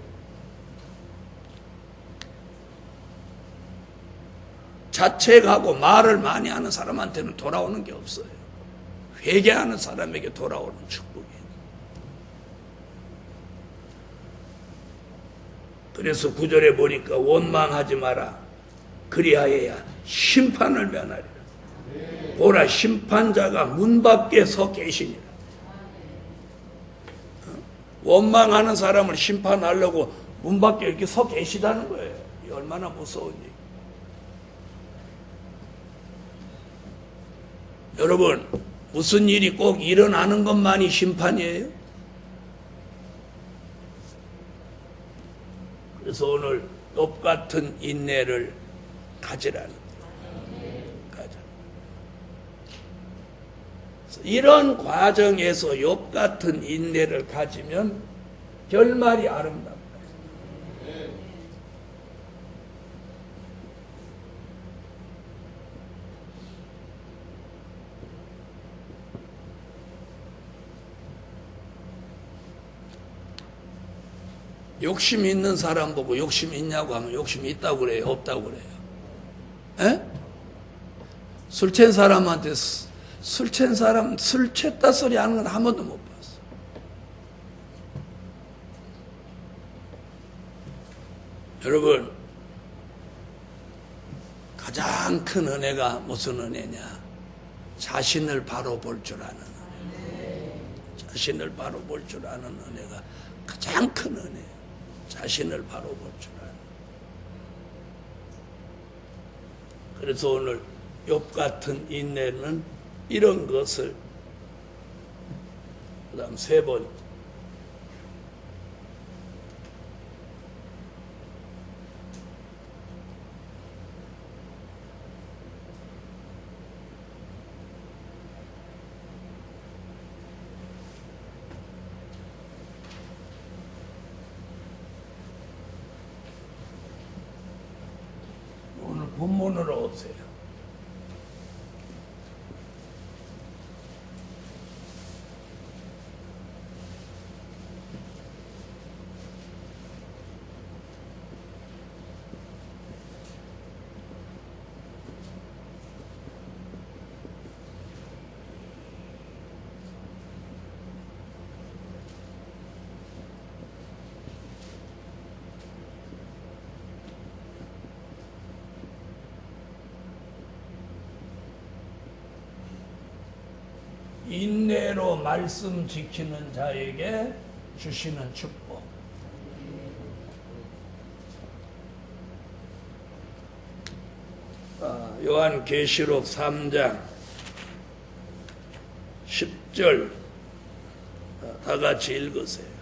자책하고 말을 많이 하는 사람한테는 돌아오는 게 없어요. 회개하는 사람에게 돌아오는 축복이에요. 그래서 9절에 보니까 원망하지 마라. 그리하여야 심판을 면하리라. 보라 심판자가 문 밖에 서 계시니라. 원망하는 사람을 심판하려고 문 밖에 이렇게 서 계시다는 거예요. 이 얼마나 무서운 일. 여러분 무슨 일이 꼭 일어나는 것만이 심판이에요? 그래서 오늘 욥 같은 인내를 가지라는 거예요. 가져. 이런 과정에서 욥 같은 인내를 가지면 결말이 아름답다. 욕심 있는 사람 보고 욕심 있냐고 하면 욕심이 있다고 그래요? 없다고 그래요? 에? 술 취한 사람한테 술 취했다 소리 하는 건 한 번도 못 봤어. 여러분, 가장 큰 은혜가 무슨 은혜냐? 자신을 바로 볼 줄 아는 은혜. 자신을 바로 볼 줄 아는 은혜가 가장 큰 은혜. 자신을 바로 볼 줄 아는. 그래서 오늘 욥 같은 인내는 이런 것을, 그 다음 세 번째, 오늘 본문으로 오세요. 인내로 말씀 지키는 자에게 주시는 축복. 요한계시록 3장 10절 다 같이 읽으세요.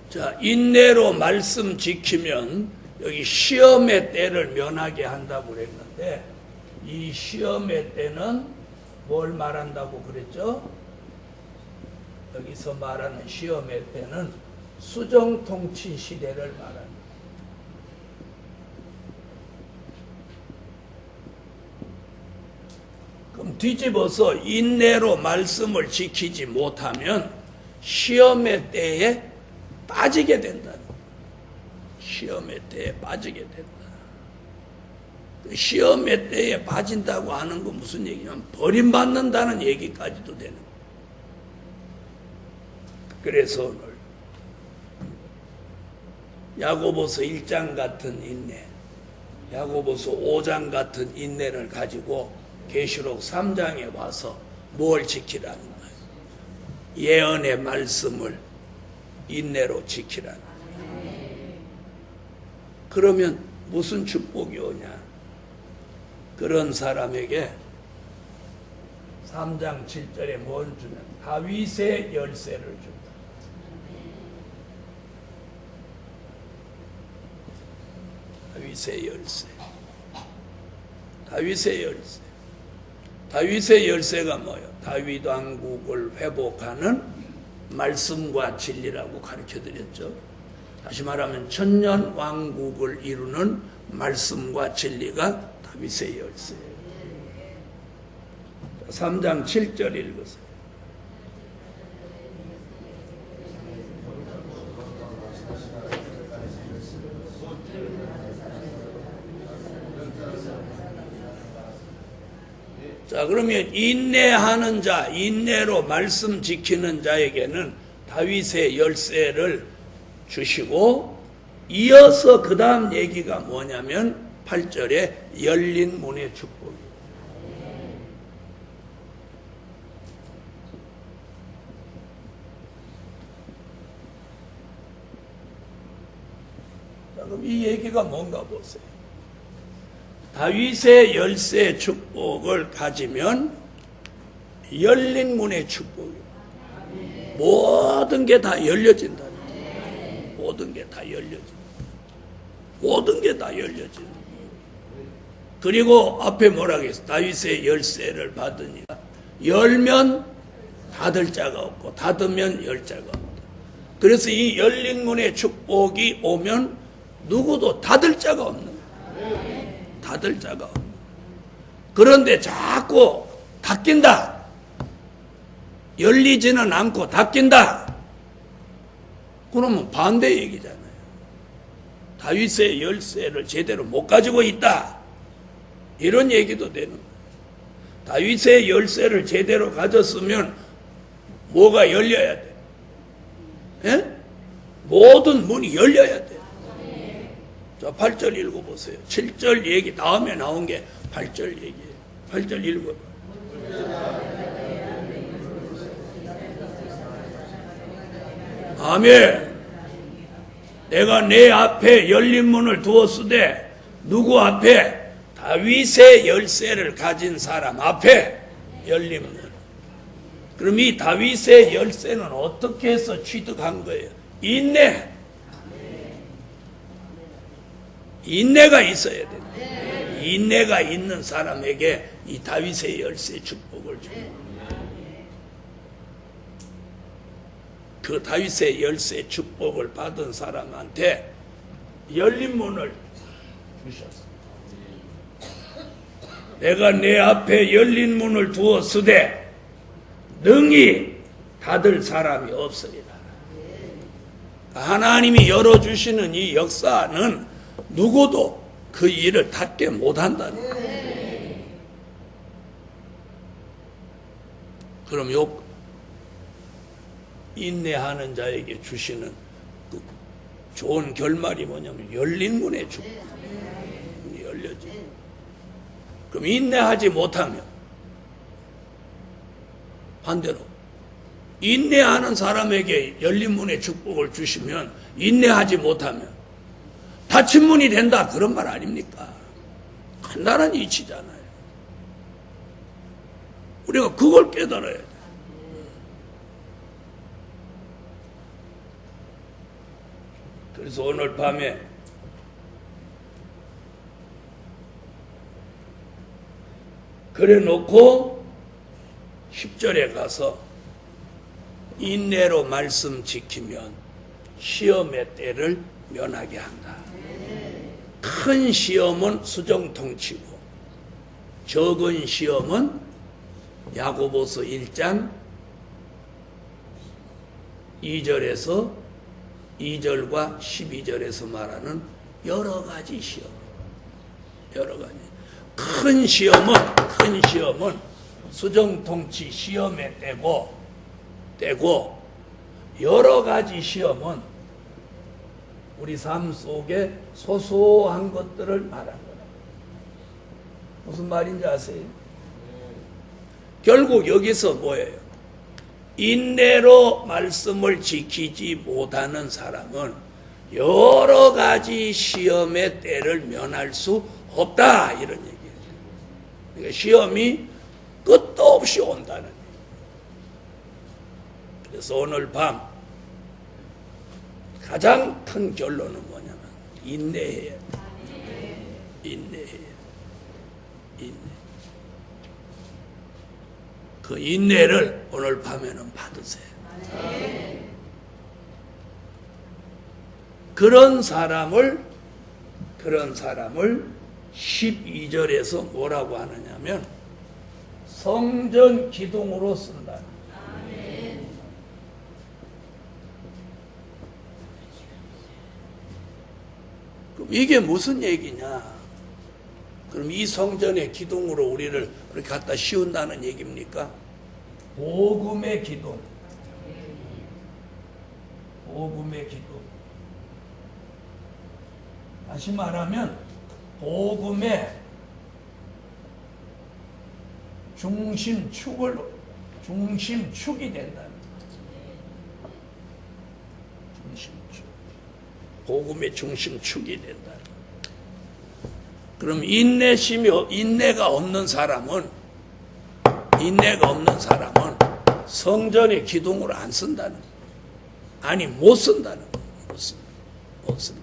자, 인내로 말씀 지키면 여기 시험의 때를 면하게 한다고 그랬는데, 이 시험의 때는 뭘 말한다고 그랬죠? 여기서 말하는 시험의 때는 수정통치 시대를 말합니다. 그럼 뒤집어서 인내로 말씀을 지키지 못하면 시험의 때에 빠지게 된다. 시험의 때에 빠지게 된다. 시험의 때에 빠진다고 하는 건 무슨 얘기냐면 버림받는다는 얘기까지도 되는 거예요. 그래서 오늘 야고보서 1장 같은 인내, 야고보서 5장 같은 인내를 가지고 계시록 3장에 와서 뭘 지키라는 거예요? 예언의 말씀을 인내로 지키라는 거예요. 그러면 무슨 축복이 오냐? 그런 사람에게 3장 7절에 뭘 주면 다윗의 열쇠를 준다. 다윗의 열쇠. 다윗의 열쇠. 다윗의 열쇠가 뭐예요? 다윗 왕국을 회복하는 말씀과 진리라고 가르쳐드렸죠. 다시 말하면 천년 왕국을 이루는 말씀과 진리가 다윗의 열쇠예요. 3장 7절 읽으세요. 자, 그러면 인내하는 자, 인내로 말씀 지키는 자에게는 다윗의 열쇠를 주시고, 이어서 그 다음 얘기가 뭐냐면 8절에 열린 문의 축복이에요. 자, 그럼 이 얘기가 뭔가 보세요. 다윗의 열쇠 축복을 가지면 열린 문의 축복이에요. 모든 게 다 열려진다. 모든 게 다 열려진다. 모든 게 다 열려진다. 그리고 앞에 뭐라고 했어? 다윗의 열쇠를 받으니까 열면 닫을 자가 없고 닫으면 열 자가 없다. 그래서 이 열린 문의 축복이 오면 누구도 닫을 자가 없는 거예요. 닫을 자가 없는 거예요. 그런데 자꾸 닫긴다. 열리지는 않고 닫긴다. 그러면 반대 얘기잖아요. 다윗의 열쇠를 제대로 못 가지고 있다. 이런 얘기도 되는 거예요. 다윗의 열쇠를 제대로 가졌으면 뭐가 열려야 돼? 예? 모든 문이 열려야 돼. 자, 8절 읽어보세요. 7절 얘기 다음에 나온 게 8절 얘기예요. 8절 읽어봐요. 아멘. 내가 내 앞에 열린 문을 두었으되 누구 앞에? 다윗의 열쇠를 가진 사람 앞에 열린 문. 그럼 이 다윗의 열쇠는 어떻게 해서 취득한 거예요? 인내. 인내가 있어야 돼. 인내가 있는 사람에게 이 다윗의 열쇠 축복을 줍니다. 그 다윗의 열쇠 축복을 받은 사람한테 열린 문을 주셨어. 내가 내 앞에 열린 문을 두었으되 능히 닫을 사람이 없으리라. 하나님이 열어주시는 이 역사는 누구도 그 일을 닫게 못한다는 거예요. 그럼 요 인내하는 자에게 주시는 그 좋은 결말이 뭐냐면 열린 문의 축복. 문이 열려져. 그럼 인내하지 못하면 반대로 인내하는 사람에게 열린 문의 축복을 주시면 인내하지 못하면 닫힌 문이 된다 그런 말 아닙니까? 간단한 이치잖아요. 우리가 그걸 깨달아야 돼. 그래서 오늘 밤에 그래 놓고 10절에 가서 인내로 말씀 지키면 시험의 때를 면하게 한다. 큰 시험은 수정통치고 적은 시험은 야고보서 1장 2절에서 2절과 12절에서 말하는 여러 가지 시험. 여러 가지. 큰 시험은 수정통치 시험의 때고 여러 가지 시험은 우리 삶 속에 소소한 것들을 말한 거다. 무슨 말인지 아세요? 결국 여기서 뭐예요? 인내로 말씀을 지키지 못하는 사람은 여러 가지 시험의 때를 면할 수 없다 이런 얘기예요. 그러니까 시험이 끝도 없이 온다는 얘기예요. 그래서 오늘 밤 가장 큰 결론은 뭐냐면 인내해야 돼. 인내해야 돼. 인내. 그 인내를 오늘 밤에는 받으세요. 그런 사람을 12절에서 뭐라고 하느냐면 성전 기둥으로 쓴다. 그럼 이게 무슨 얘기냐? 그럼 이 성전의 기둥으로 우리를 이렇게 갖다 씌운다는 얘기입니까? 복음의 기둥. 복음의 기둥. 다시 말하면 복음의 중심축이 된다는 거예요. 중심축. 복음의 중심축이 된다. 그럼 인내가 없는 사람은 성전의 기둥으로 안 쓴다는 거예요. 아니 못 쓴다는 거예요. 못 쓴다.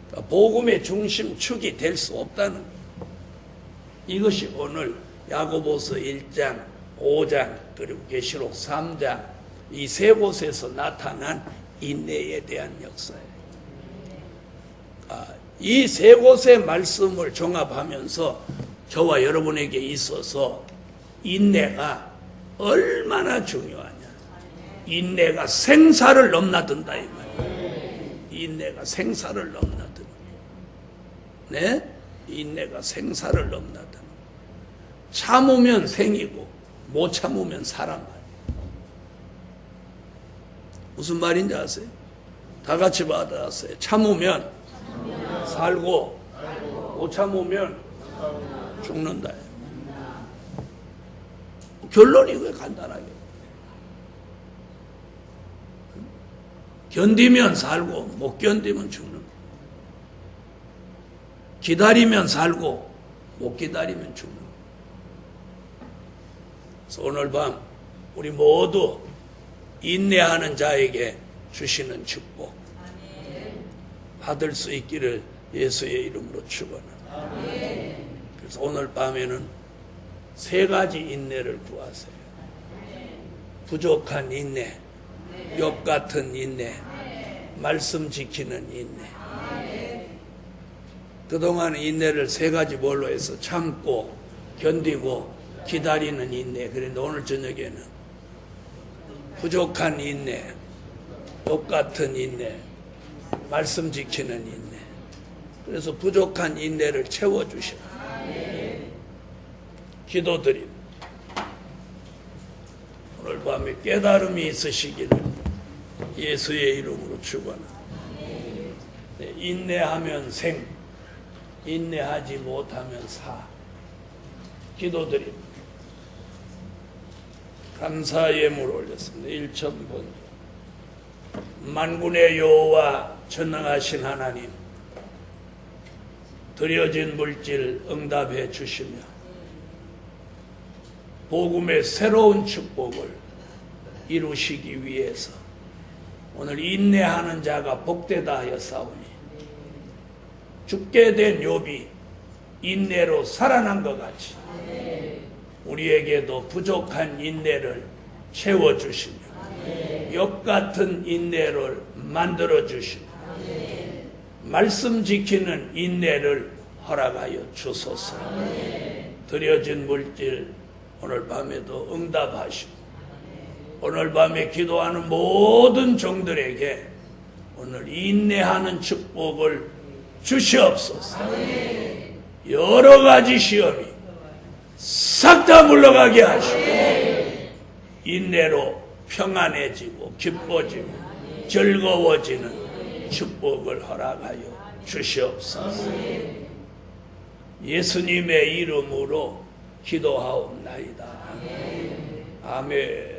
그러니까 복음의 중심축이 될 수 없다는 거예요. 이것이 오늘 야고보서 1장, 5장 그리고 계시록 3장 이 세 곳에서 나타난 인내에 대한 역사예요. 이 세 곳의 말씀을 종합하면서 저와 여러분에게 있어서 인내가 얼마나 중요하냐. 인내가 생사를 넘나든다 이 말이에요. 인내가 생사를 넘나든다. 네? 인내가 생사를 넘나든다. 참으면 생이고 못 참으면 사람 말이에요. 무슨 말인지 아세요? 다 같이 받아왔어요. 참으면 살고 못 참으면 죽는다. 결론이 왜 간단하게. 견디면 살고 못 견디면 죽는 거예요. 기다리면 살고 못 기다리면 죽는 거예요. 그래서 오늘 밤 우리 모두 인내하는 자에게 주시는 축복 받을 수 있기를 예수의 이름으로 축원합니다. 그래서 오늘 밤에는 3가지 인내를 구하세요. 부족한 인내, 욥 같은 인내, 말씀 지키는 인내. 그동안 인내를 3가지 뭘로 해서 참고 견디고 기다리는 인내. 그런데 오늘 저녁에는 부족한 인내, 욥 같은 인내, 말씀 지키는 인내. 그래서 부족한 인내를 채워주시라. 기도드립니다. 오늘 밤에 깨달음이 있으시기를 예수의 이름으로 축원합니다. 인내하면 생, 인내하지 못하면 사. 기도드립니다. 감사 예물 올렸습니다. 1,000번. 만군의 여호와 전능하신 하나님, 드려진 물질 응답해 주시며 복음의 새로운 축복을 이루시기 위해서 오늘 인내하는 자가 복되다 하였사오니 죽게 된 욥이 인내로 살아난 것 같이 우리에게도 부족한 인내를 채워주시며 욥 같은 인내를 만들어주시며 말씀 지키는 인내를 허락하여 주소서. 드려진 물질 오늘 밤에도 응답하시고 오늘 밤에 기도하는 모든 종들에게 오늘 인내하는 축복을 주시옵소서. 여러 가지 시험이 싹 다 물러가게 하시고 인내로 평안해지고 기뻐지고 즐거워지는 축복을 허락하여 주시옵소서. 예수님의 이름으로 기도하옵나이다. 아멘.